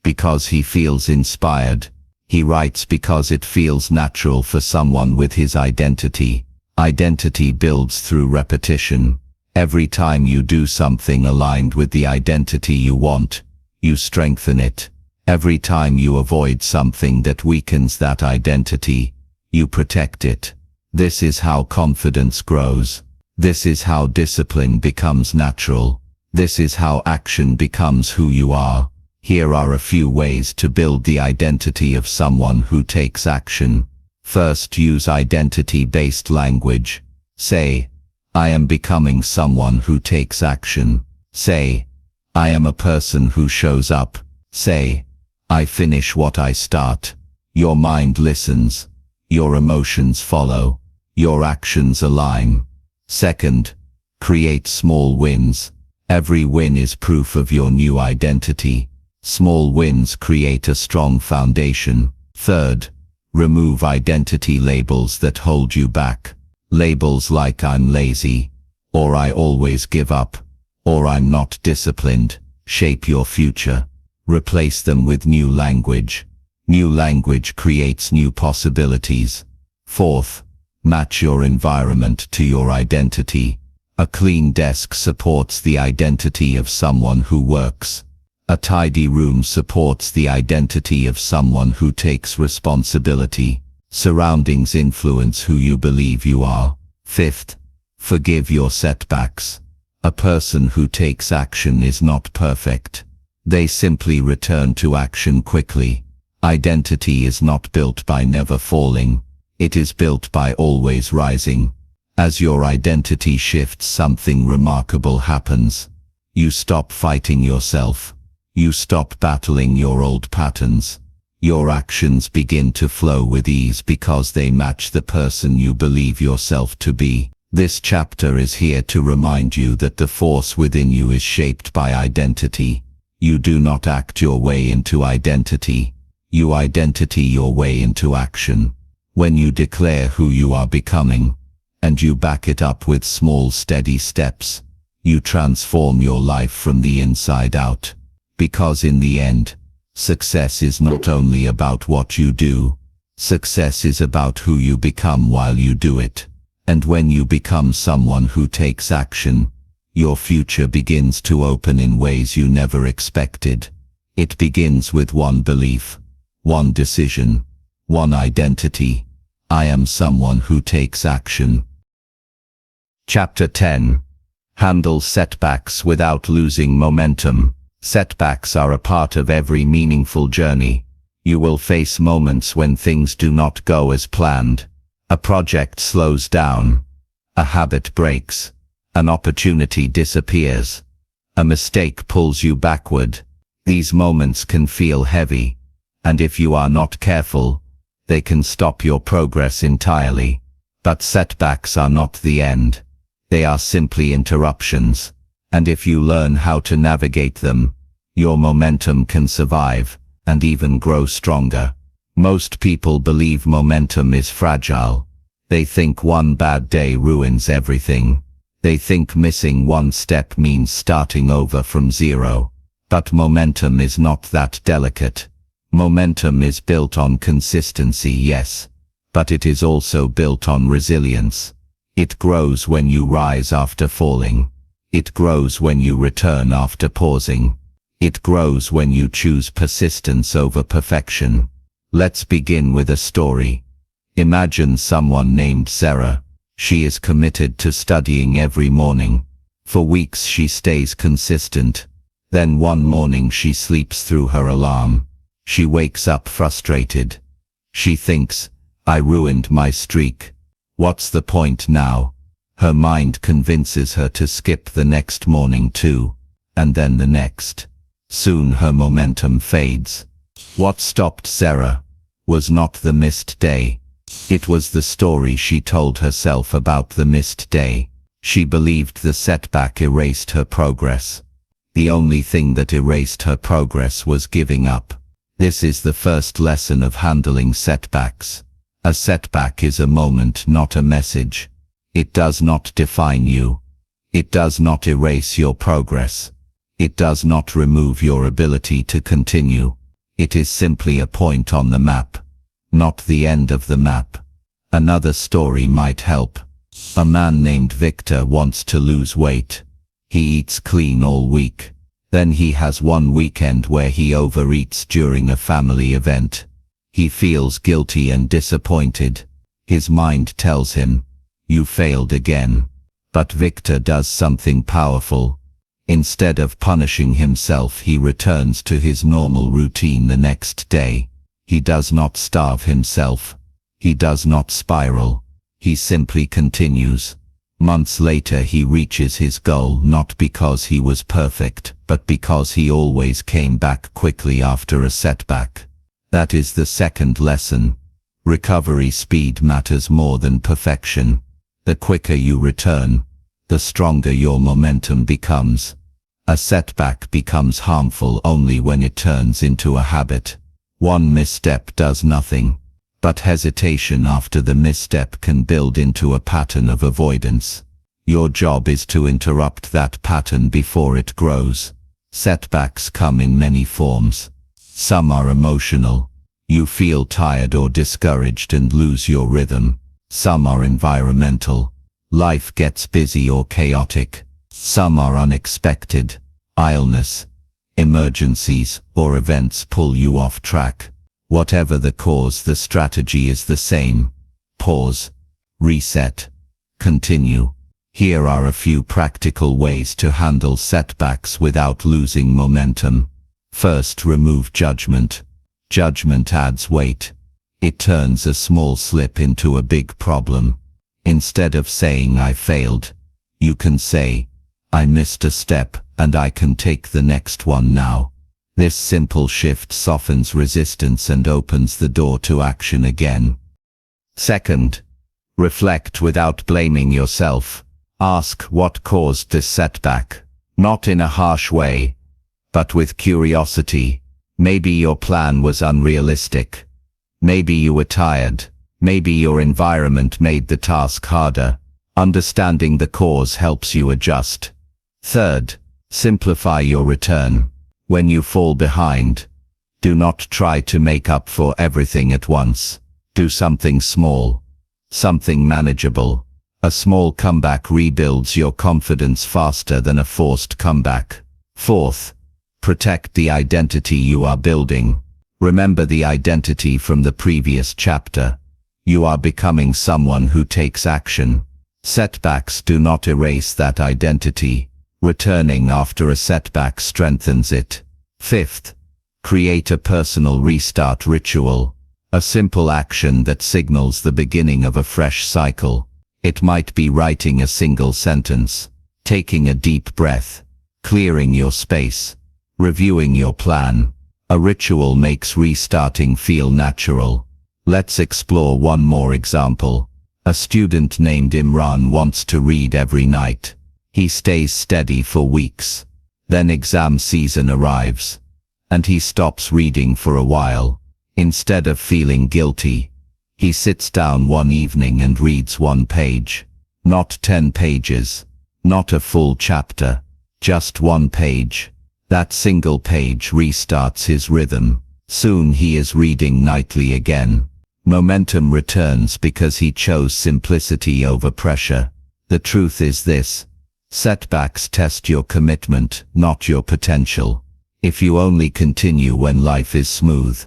because he feels inspired. He writes because it feels natural for someone with his identity. Identity builds through repetition. Every time you do something aligned with the identity you want, you strengthen it. Every time you avoid something that weakens that identity, you protect it. This is how confidence grows. This is how discipline becomes natural. This is how action becomes who you are. Here are a few ways to build the identity of someone who takes action. First, use identity-based language. Say, I am becoming someone who takes action. Say, I am a person who shows up. Say, I finish what I start. Your mind listens. Your emotions follow. Your actions align. Second, create small wins. Every win is proof of your new identity. Small wins create a strong foundation. Third, remove identity labels that hold you back. Labels like I'm lazy, or I always give up, or I'm not disciplined, shape your future. Replace them with new language. New language creates new possibilities. Fourth, match your environment to your identity. A clean desk supports the identity of someone who works. A tidy room supports the identity of someone who takes responsibility. Surroundings influence who you believe you are. Fifth, forgive your setbacks. A person who takes action is not perfect. They simply return to action quickly. Identity is not built by never falling. It is built by always rising. As your identity shifts, something remarkable happens. You stop fighting yourself. You stop battling your old patterns. Your actions begin to flow with ease because they match the person you believe yourself to be. This chapter is here to remind you that the force within you is shaped by identity. You do not act your way into identity. You identity your way into action. When you declare who you are becoming, and you back it up with small steady steps, you transform your life from the inside out. Because in the end, success is not only about what you do, success is about who you become while you do it. And when you become someone who takes action, your future begins to open in ways you never expected. It begins with one belief, one decision, one identity. I am someone who takes action. Chapter 10. Handle setbacks without losing momentum. Setbacks are a part of every meaningful journey. You will face moments when things do not go as planned. A project slows down. A habit breaks. An opportunity disappears. A mistake pulls you backward. These moments can feel heavy, and if you are not careful, they can stop your progress entirely. But setbacks are not the end. They are simply interruptions, and if you learn how to navigate them, your momentum can survive and even grow stronger. Most people believe momentum is fragile. They think one bad day ruins everything. They think missing one step means starting over from zero. But momentum is not that delicate. Momentum is built on consistency, yes, but it is also built on resilience. It grows when you rise after falling. It grows when you return after pausing. It grows when you choose persistence over perfection. Let's begin with a story. Imagine someone named Sarah. She is committed to studying every morning. For weeks she stays consistent. Then one morning she sleeps through her alarm. She wakes up frustrated. She thinks, I ruined my streak. What's the point now? Her mind convinces her to skip the next morning too, and then the next. Soon her momentum fades. What stopped Sarah was not the missed day. It was the story she told herself about the missed day. She believed the setback erased her progress. The only thing that erased her progress was giving up. This is the first lesson of handling setbacks. A setback is a moment, not a message. It does not define you. It does not erase your progress. It does not remove your ability to continue. It is simply a point on the map, not the end of the map. Another story might help. A man named Victor wants to lose weight. He eats clean all week. Then he has one weekend where he overeats during a family event. He feels guilty and disappointed. His mind tells him, you failed again. But Victor does something powerful. Instead of punishing himself, he returns to his normal routine the next day. He does not starve himself. He does not spiral. He simply continues. Months later he reaches his goal, not because he was perfect, but because he always came back quickly after a setback. That is the second lesson. Recovery speed matters more than perfection. The quicker you return, the stronger your momentum becomes. A setback becomes harmful only when it turns into a habit. One misstep does nothing, but hesitation after the misstep can build into a pattern of avoidance. Your job is to interrupt that pattern before it grows. Setbacks come in many forms. Some are emotional. You feel tired or discouraged and lose your rhythm. Some are environmental. Life gets busy or chaotic. Some are unexpected. Illness, emergencies, or events pull you off track. Whatever the cause, the strategy is the same. Pause, reset, continue. Here are a few practical ways to handle setbacks without losing momentum. First, remove judgment. Judgment adds weight. It turns a small slip into a big problem. Instead of saying I failed, you can say, I missed a step and I can take the next one now. This simple shift softens resistance and opens the door to action again. Second, reflect without blaming yourself. Ask what caused this setback, not in a harsh way, but with curiosity. Maybe your plan was unrealistic. Maybe you were tired. Maybe your environment made the task harder. Understanding the cause helps you adjust. Third, simplify your return. When you fall behind, do not try to make up for everything at once. Do something small, something manageable. A small comeback rebuilds your confidence faster than a forced comeback. Fourth, protect the identity you are building. Remember the identity from the previous chapter. You are becoming someone who takes action. Setbacks do not erase that identity. Returning after a setback strengthens it. Fifth, create a personal restart ritual. A simple action that signals the beginning of a fresh cycle. It might be writing a single sentence, taking a deep breath, clearing your space, reviewing your plan. A ritual makes restarting feel natural. Let's explore one more example. A student named Imran wants to read every night. He stays steady for weeks. Then exam season arrives, and he stops reading for a while. Instead of feeling guilty, he sits down one evening and reads 1 page. Not 10 pages. Not a full chapter. Just 1 page. That single page restarts his rhythm. Soon he is reading nightly again. Momentum returns because he chose simplicity over pressure. The truth is this: setbacks test your commitment, not your potential. If you only continue when life is smooth,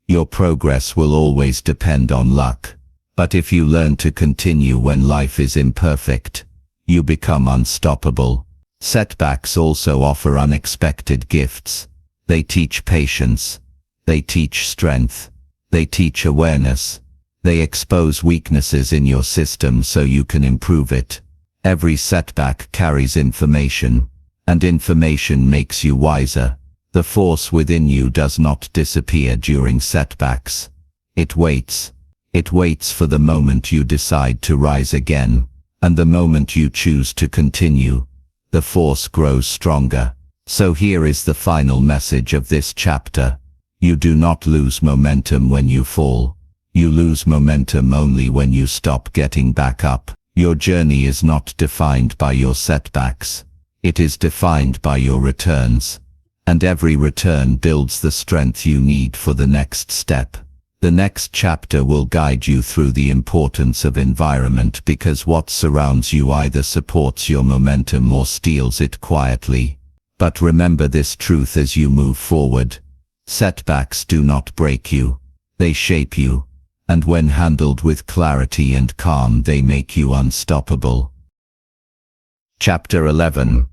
your progress will always depend on luck. But if you learn to continue when life is imperfect, you become unstoppable. Setbacks also offer unexpected gifts. They teach patience. They teach strength. They teach awareness. They expose weaknesses in your system so you can improve it. Every setback carries information, and information makes you wiser. The force within you does not disappear during setbacks. It waits. It waits for the moment you decide to rise again, and the moment you choose to continue, the force grows stronger. So here is the final message of this chapter. You do not lose momentum when you fall. You lose momentum only when you stop getting back up. Your journey is not defined by your setbacks. It is defined by your returns. And every return builds the strength you need for the next step. The next chapter will guide you through the importance of environment, because what surrounds you either supports your momentum or steals it quietly. But remember this truth as you move forward: setbacks do not break you. They shape you. And when handled with clarity and calm, they make you unstoppable. Chapter 11.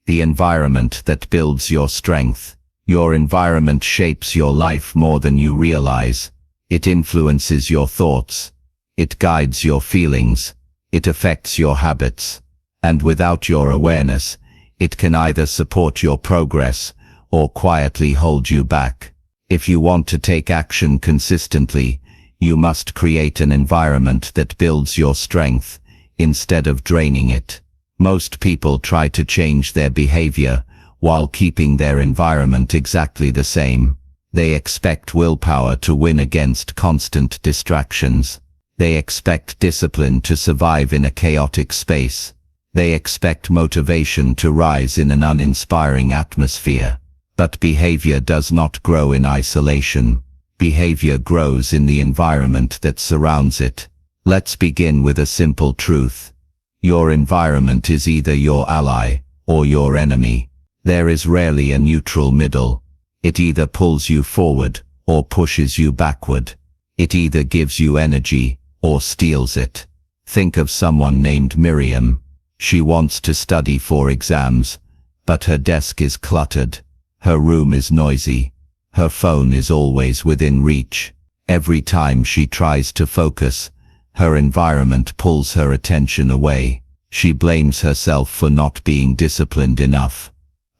The environment that builds your strength. Your environment shapes your life more than you realize. It influences your thoughts. It guides your feelings. It affects your habits. And without your awareness, it can either support your progress or quietly hold you back. If you want to take action consistently, you must create an environment that builds your strength instead of draining it. Most people try to change their behavior while keeping their environment exactly the same. They expect willpower to win against constant distractions. They expect discipline to survive in a chaotic space. They expect motivation to rise in an uninspiring atmosphere. But behavior does not grow in isolation. Behavior grows in the environment that surrounds it. Let's begin with a simple truth. Your environment is either your ally or your enemy. There is rarely a neutral middle. It either pulls you forward or pushes you backward. It either gives you energy or steals it. Think of someone named Miriam. She wants to study for exams, but her desk is cluttered. Her room is noisy. Her phone is always within reach. Every time she tries to focus, her environment pulls her attention away. She blames herself for not being disciplined enough.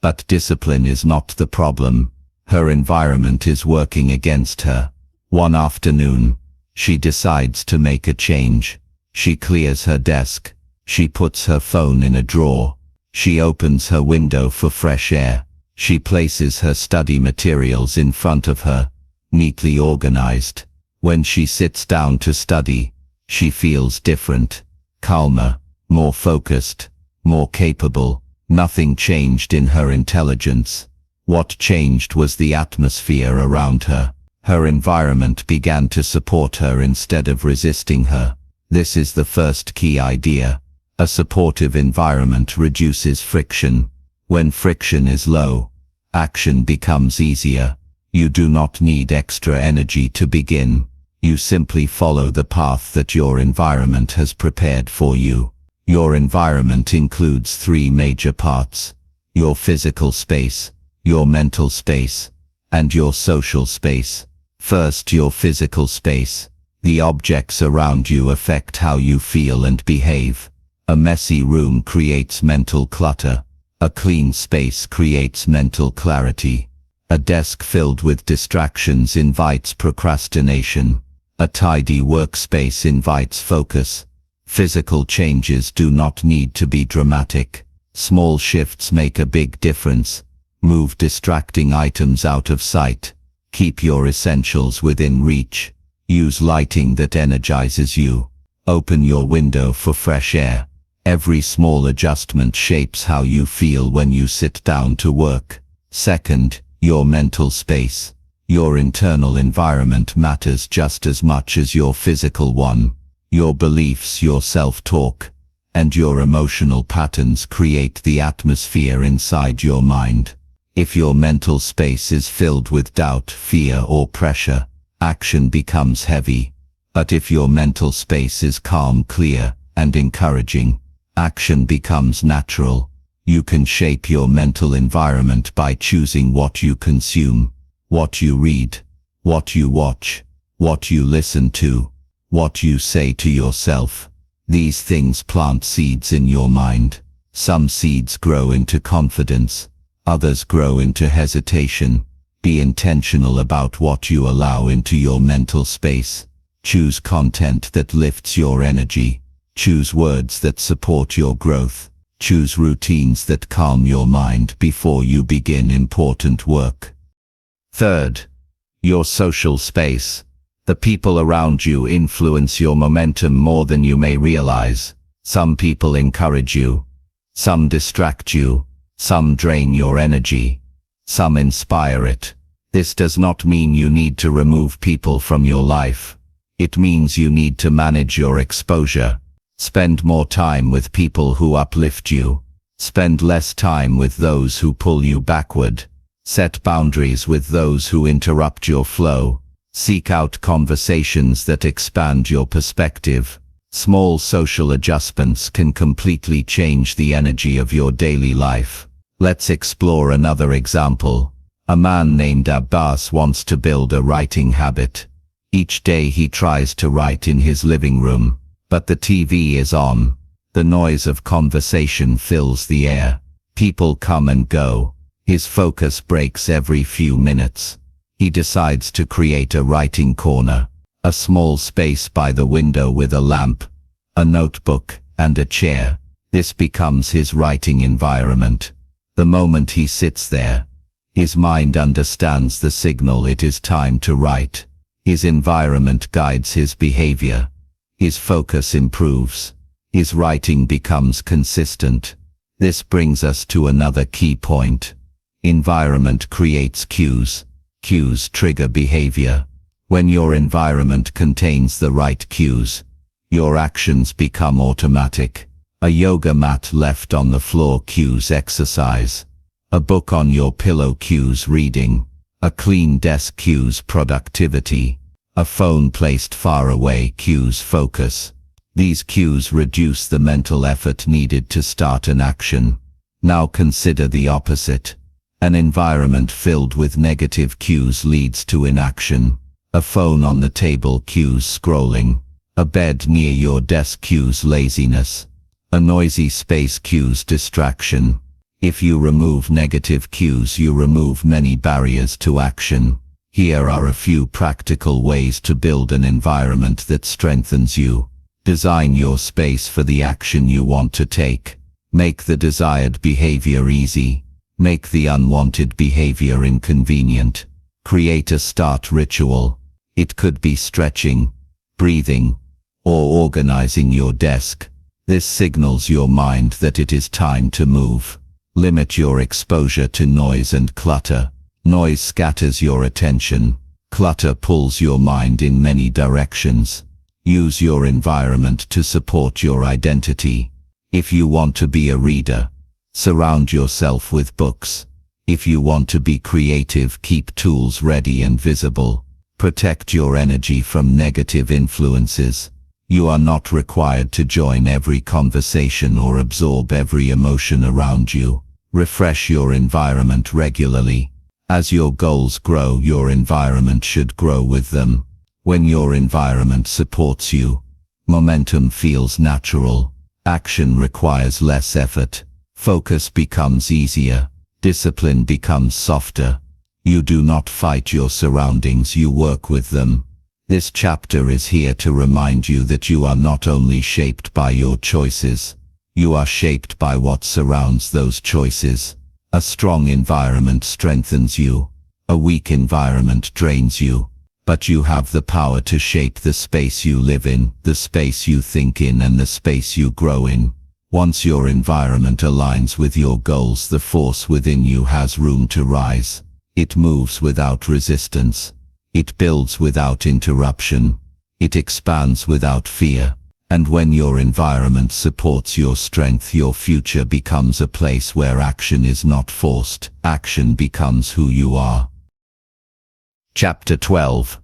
But discipline is not the problem. Her environment is working against her. One afternoon, she decides to make a change. She clears her desk. She puts her phone in a drawer. She opens her window for fresh air. She places her study materials in front of her, neatly organized. When she sits down to study, she feels different, calmer, more focused, more capable. Nothing changed in her intelligence. What changed was the atmosphere around her. Her environment began to support her instead of resisting her. This is the first key idea. A supportive environment reduces friction. When friction is low, action becomes easier. You do not need extra energy to begin. You simply follow the path that your environment has prepared for you. Your environment includes three major parts: your physical space, your mental space, and your social space. First, your physical space. The objects around you affect how you feel and behave. A messy room creates mental clutter. A clean space creates mental clarity. A desk filled with distractions invites procrastination. A tidy workspace invites focus. Physical changes do not need to be dramatic. Small shifts make a big difference. Move distracting items out of sight. Keep your essentials within reach. Use lighting that energizes you. Open your window for fresh air. Every small adjustment shapes how you feel when you sit down to work. Second, your mental space. Your internal environment matters just as much as your physical one. Your beliefs, your self-talk, and your emotional patterns create the atmosphere inside your mind. If your mental space is filled with doubt, fear, or pressure, action becomes heavy. But if your mental space is calm, clear, and encouraging, action becomes natural. You can shape your mental environment by choosing what you consume, what you read, what you watch, what you listen to, what you say to yourself. These things plant seeds in your mind. Some seeds grow into confidence, others grow into hesitation. Be intentional about what you allow into your mental space. Choose content that lifts your energy. Choose words that support your growth. Choose routines that calm your mind before you begin important work. Third, your social space. The people around you influence your momentum more than you may realize. Some people encourage you. Some distract you. Some drain your energy. Some inspire it. This does not mean you need to remove people from your life. It means you need to manage your exposure. Spend more time with people who uplift you. Spend less time with those who pull you backward. Set boundaries with those who interrupt your flow. Seek out conversations that expand your perspective. Small social adjustments can completely change the energy of your daily life. Let's explore another example. A man named Abbas wants to build a writing habit. Each day he tries to write in his living room, but the TV is on. The noise of conversation fills the air. People come and go. His focus breaks every few minutes. He decides to create a writing corner, a small space by the window with a lamp, a notebook, and a chair. This becomes his writing environment. The moment he sits there, his mind understands the signal it is time to write. His environment guides his behavior. His focus improves. His writing becomes consistent. This brings us to another key point. Environment creates cues. Cues trigger behavior. When your environment contains the right cues, your actions become automatic. A yoga mat left on the floor cues exercise. A book on your pillow cues reading. A clean desk cues productivity. A phone placed far away cues focus. These cues reduce the mental effort needed to start an action. Now consider the opposite. An environment filled with negative cues leads to inaction. A phone on the table cues scrolling. A bed near your desk cues laziness. A noisy space cues distraction. If you remove negative cues, you remove many barriers to action. Here are a few practical ways to build an environment that strengthens you. Design your space for the action you want to take. Make the desired behavior easy. Make the unwanted behavior inconvenient. Create a start ritual. It could be stretching, breathing, or organizing your desk. This signals your mind that it is time to move. Limit your exposure to noise and clutter. Noise scatters your attention. Clutter pulls your mind in many directions. Use your environment to support your identity. If you want to be a reader, surround yourself with books. If you want to be creative, keep tools ready and visible. Protect your energy from negative influences. You are not required to join every conversation or absorb every emotion around you. Refresh your environment regularly. As your goals grow, your environment should grow with them. When your environment supports you, momentum feels natural. Action requires less effort. Focus becomes easier. Discipline becomes softer. You do not fight your surroundings, you work with them. This chapter is here to remind you that you are not only shaped by your choices, you are shaped by what surrounds those choices. A strong environment strengthens you. A weak environment drains you. But you have the power to shape the space you live in, the space you think in, and the space you grow in. Once your environment aligns with your goals, the force within you has room to rise. It moves without resistance. It builds without interruption. It expands without fear. And when your environment supports your strength, your future becomes a place where action is not forced. Action becomes who you are. Chapter 12.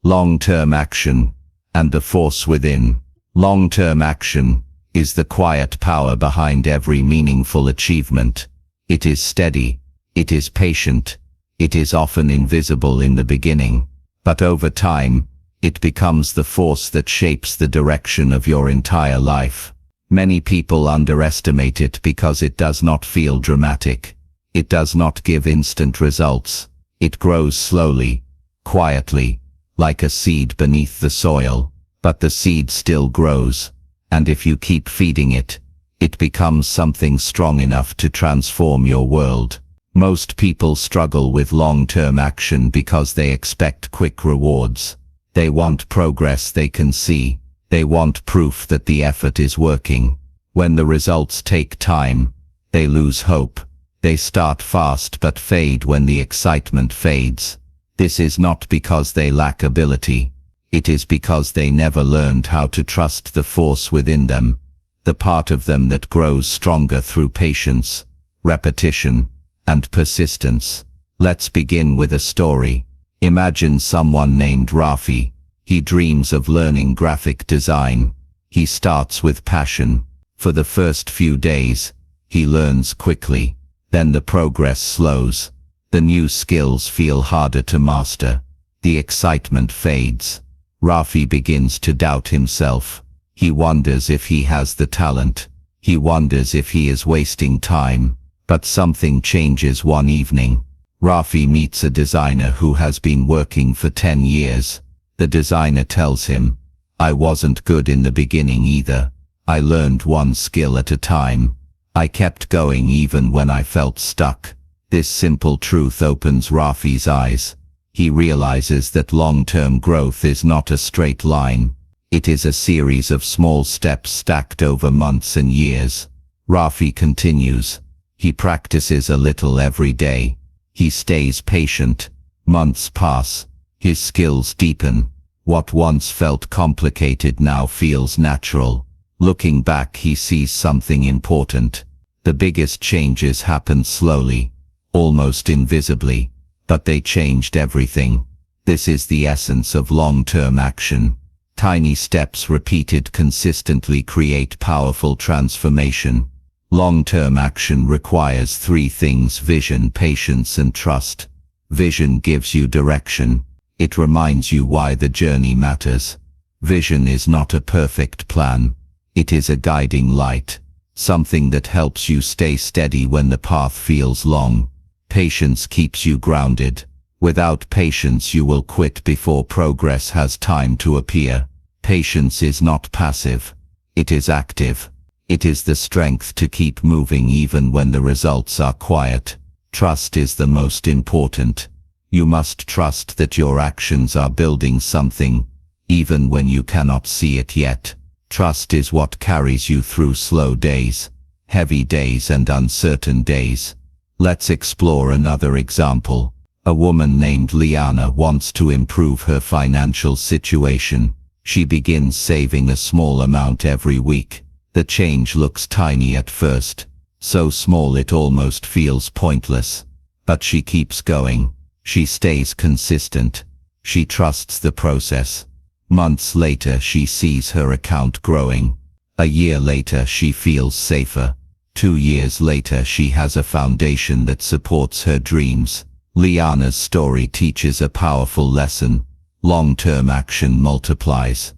Long-term action and the force within. Long-term action is the quiet power behind every meaningful achievement. It is steady. It is patient. It is often invisible in the beginning, but over time, it becomes the force that shapes the direction of your entire life. Many people underestimate it because it does not feel dramatic. It does not give instant results. It grows slowly, quietly, like a seed beneath the soil. But the seed still grows, and if you keep feeding it, it becomes something strong enough to transform your world. Most people struggle with long-term action because they expect quick rewards. They want progress they can see. They want proof that the effort is working. When the results take time, they lose hope. They start fast but fade when the excitement fades. This is not because they lack ability. It is because they never learned how to trust the force within them, the part of them that grows stronger through patience, repetition, and persistence. Let's begin with a story. Imagine someone named Rafi. He dreams of learning graphic design. He starts with passion. For the first few days, he learns quickly. Then the progress slows. The new skills feel harder to master. The excitement fades. Rafi begins to doubt himself. He wonders if he has the talent. He wonders if he is wasting time. But something changes one evening. Rafi meets a designer who has been working for 10 years. The designer tells him, "I wasn't good in the beginning either. I learned one skill at a time. I kept going even when I felt stuck." This simple truth opens Rafi's eyes. He realizes that long-term growth is not a straight line. It is a series of small steps stacked over months and years. Rafi continues. He practices a little every day. He stays patient. Months pass. His skills deepen. What once felt complicated now feels natural. Looking back, he sees something important. The biggest changes happened slowly, almost invisibly, but they changed everything. This is the essence of long-term action. Tiny steps repeated consistently create powerful transformation. Long-term action requires three things: vision, patience, and trust. Vision gives you direction. It reminds you why the journey matters. Vision is not a perfect plan. It is a guiding light, something that helps you stay steady when the path feels long. Patience keeps you grounded. Without patience, you will quit before progress has time to appear. Patience is not passive. It is active. It is the strength to keep moving even when the results are quiet. Trust is the most important. You must trust that your actions are building something, even when you cannot see it yet. Trust is what carries you through slow days, heavy days, and uncertain days. Let's explore another example. A woman named Liana wants to improve her financial situation. She begins saving a small amount every week. The change looks tiny at first, so small it almost feels pointless. But she keeps going. She stays consistent. She trusts the process. Months later, she sees her account growing. A year later, she feels safer. 2 years later, she has a foundation that supports her dreams. Liana's story teaches a powerful lesson. Long-term action multiplies.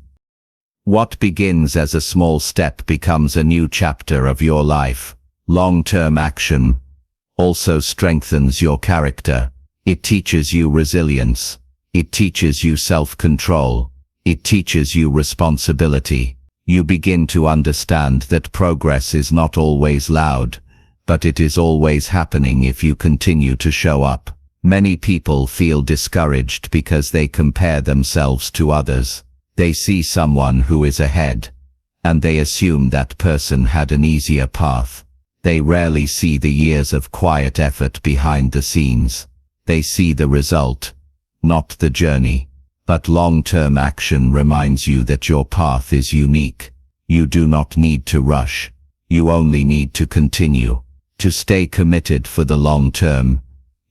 What begins as a small step becomes a new chapter of your life. Long-term action also strengthens your character. It teaches you resilience. It teaches you self-control. It teaches you responsibility. You begin to understand that progress is not always loud, but it is always happening if you continue to show up. Many people feel discouraged because they compare themselves to others. They see someone who is ahead, and they assume that person had an easier path. They rarely see the years of quiet effort behind the scenes. They see the result, not the journey. But long-term action reminds you that your path is unique. You do not need to rush. You only need to continue. To stay committed for the long term,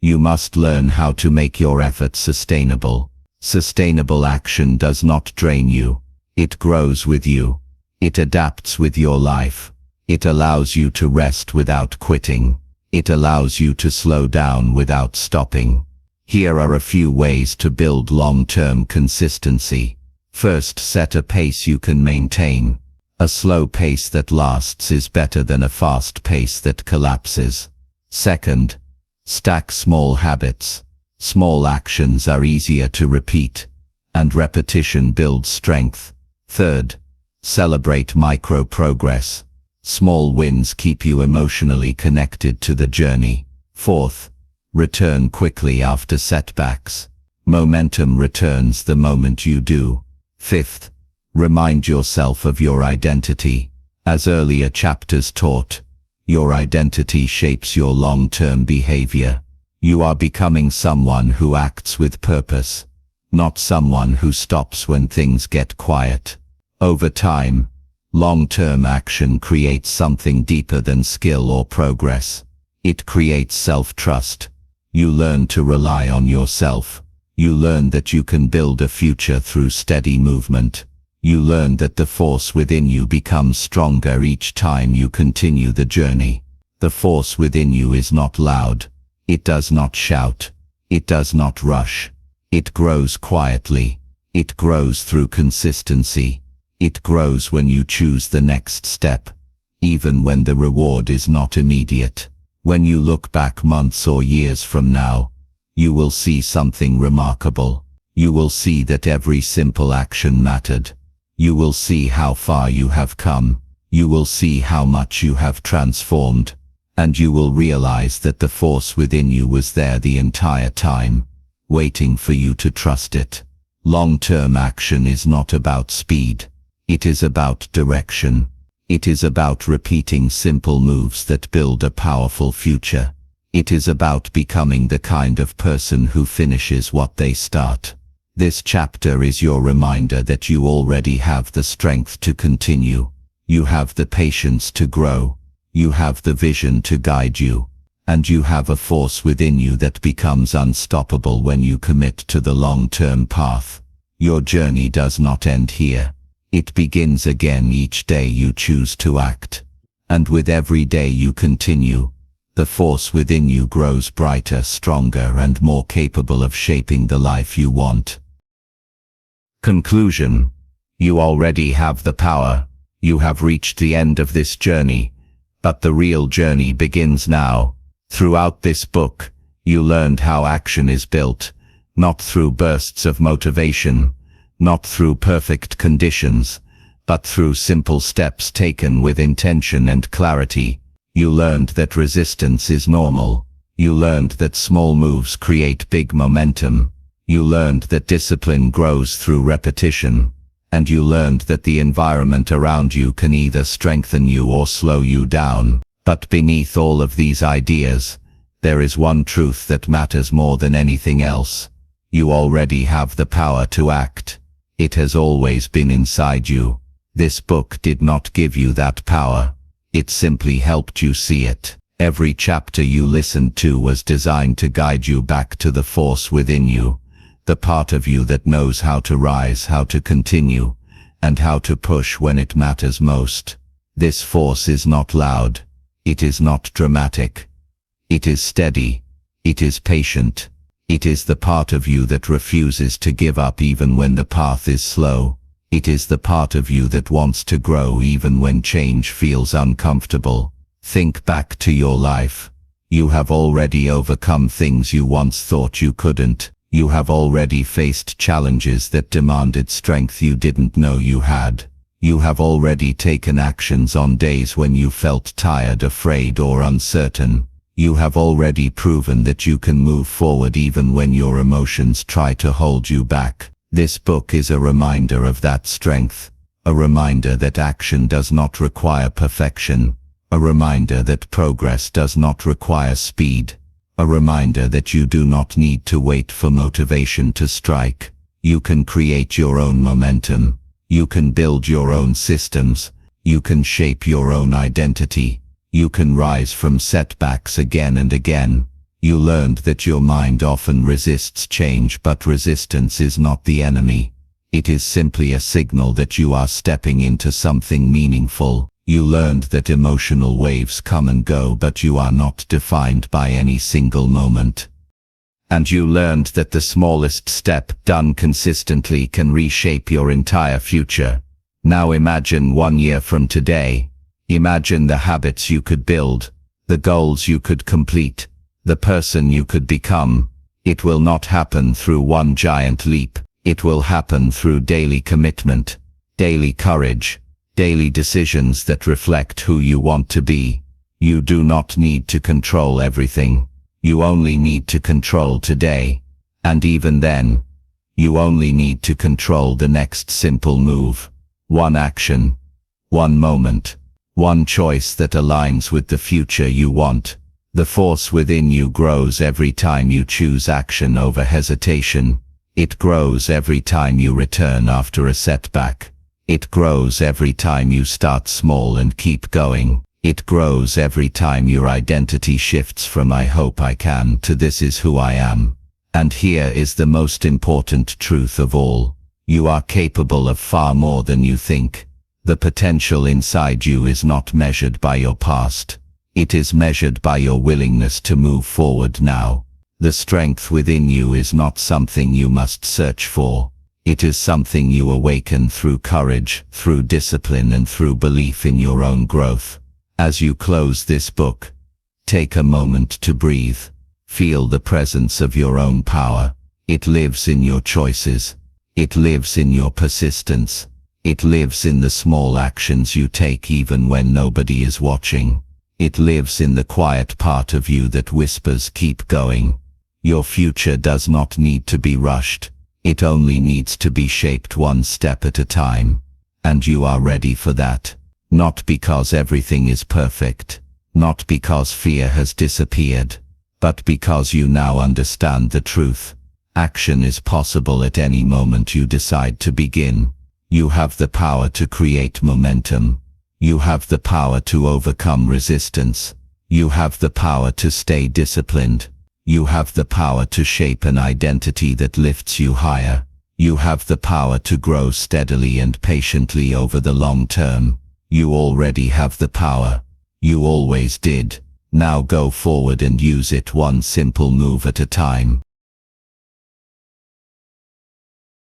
you must learn how to make your efforts sustainable. Sustainable action does not drain you. It grows with you. It adapts with your life. It allows you to rest without quitting. It allows you to slow down without stopping. Here are a few ways to build long-term consistency. First, set a pace you can maintain. A slow pace that lasts is better than a fast pace that collapses. Second, stack small habits. Small actions are easier to repeat, and repetition builds strength. Third, celebrate micro-progress. Small wins keep you emotionally connected to the journey. Fourth, return quickly after setbacks. Momentum returns the moment you do. Fifth, remind yourself of your identity. As earlier chapters taught, your identity shapes your long-term behavior. You are becoming someone who acts with purpose, not someone who stops when things get quiet. Over time, long-term action creates something deeper than skill or progress. It creates self-trust. You learn to rely on yourself. You learn that you can build a future through steady movement. You learn that the force within you becomes stronger each time you continue the journey. The force within you is not loud. It does not shout. It does not rush. It grows quietly. It grows through consistency. It grows when you choose the next step, even when the reward is not immediate. When you look back months or years from now, you will see something remarkable. You will see that every simple action mattered. You will see how far you have come. You will see how much you have transformed. And you will realize that the force within you was there the entire time, waiting for you to trust it. Long-term action is not about speed. It is about direction. It is about repeating simple moves that build a powerful future. It is about becoming the kind of person who finishes what they start. This chapter is your reminder that you already have the strength to continue. You have the patience to grow. You have the vision to guide you. And you have a force within you that becomes unstoppable when you commit to the long-term path. Your journey does not end here. It begins again each day you choose to act. And with every day you continue, the force within you grows brighter, stronger, and more capable of shaping the life you want. Conclusion. You already have the power. You have reached the end of this journey. But the real journey begins now. Throughout this book, you learned how action is built, not through bursts of motivation, not through perfect conditions, but through simple steps taken with intention and clarity. You learned that resistance is normal. You learned that small moves create big momentum. You learned that discipline grows through repetition. And you learned that the environment around you can either strengthen you or slow you down. But beneath all of these ideas, there is one truth that matters more than anything else. You already have the power to act. It has always been inside you. This book did not give you that power. It simply helped you see it. Every chapter you listened to was designed to guide you back to the force within you, the part of you that knows how to rise, how to continue, and how to push when it matters most. This force is not loud. It is not dramatic. It is steady. It is patient. It is the part of you that refuses to give up even when the path is slow. It is the part of you that wants to grow even when change feels uncomfortable. Think back to your life. You have already overcome things you once thought you couldn't. You have already faced challenges that demanded strength you didn't know you had. You have already taken actions on days when you felt tired, afraid, or uncertain. You have already proven that you can move forward even when your emotions try to hold you back. This book is a reminder of that strength, a reminder that action does not require perfection, a reminder that progress does not require speed, a reminder that you do not need to wait for motivation to strike. You can create your own momentum. You can build your own systems. You can shape your own identity. You can rise from setbacks again and again. You learned that your mind often resists change, but resistance is not the enemy. It is simply a signal that you are stepping into something meaningful. You learned that emotional waves come and go, but you are not defined by any single moment. And you learned that the smallest step done consistently can reshape your entire future. Now imagine 1 year from today. Imagine the habits you could build, the goals you could complete, the person you could become. It will not happen through one giant leap. It will happen through daily commitment, daily courage, daily decisions that reflect who you want to be. You do not need to control everything. You only need to control today. And even then, you only need to control the next simple move. One action, one moment, one choice that aligns with the future you want. The force within you grows every time you choose action over hesitation. It grows every time you return after a setback. It grows every time you start small and keep going. It grows every time your identity shifts from "I hope I can" to "This is who I am." And here is the most important truth of all. You are capable of far more than you think. The potential inside you is not measured by your past. It is measured by your willingness to move forward now. The strength within you is not something you must search for. It is something you awaken through courage, through discipline, and through belief in your own growth. As you close this book, take a moment to breathe. Feel the presence of your own power. It lives in your choices. It lives in your persistence. It lives in the small actions you take even when nobody is watching. It lives in the quiet part of you that whispers, "Keep going." Your future does not need to be rushed. It only needs to be shaped one step at a time. And you are ready for that. Not because everything is perfect, not because fear has disappeared, but because you now understand the truth. Action is possible at any moment you decide to begin. You have the power to create momentum. You have the power to overcome resistance. You have the power to stay disciplined. You have the power to shape an identity that lifts you higher. You have the power to grow steadily and patiently over the long term. You already have the power. You always did. Now go forward and use it one simple move at a time.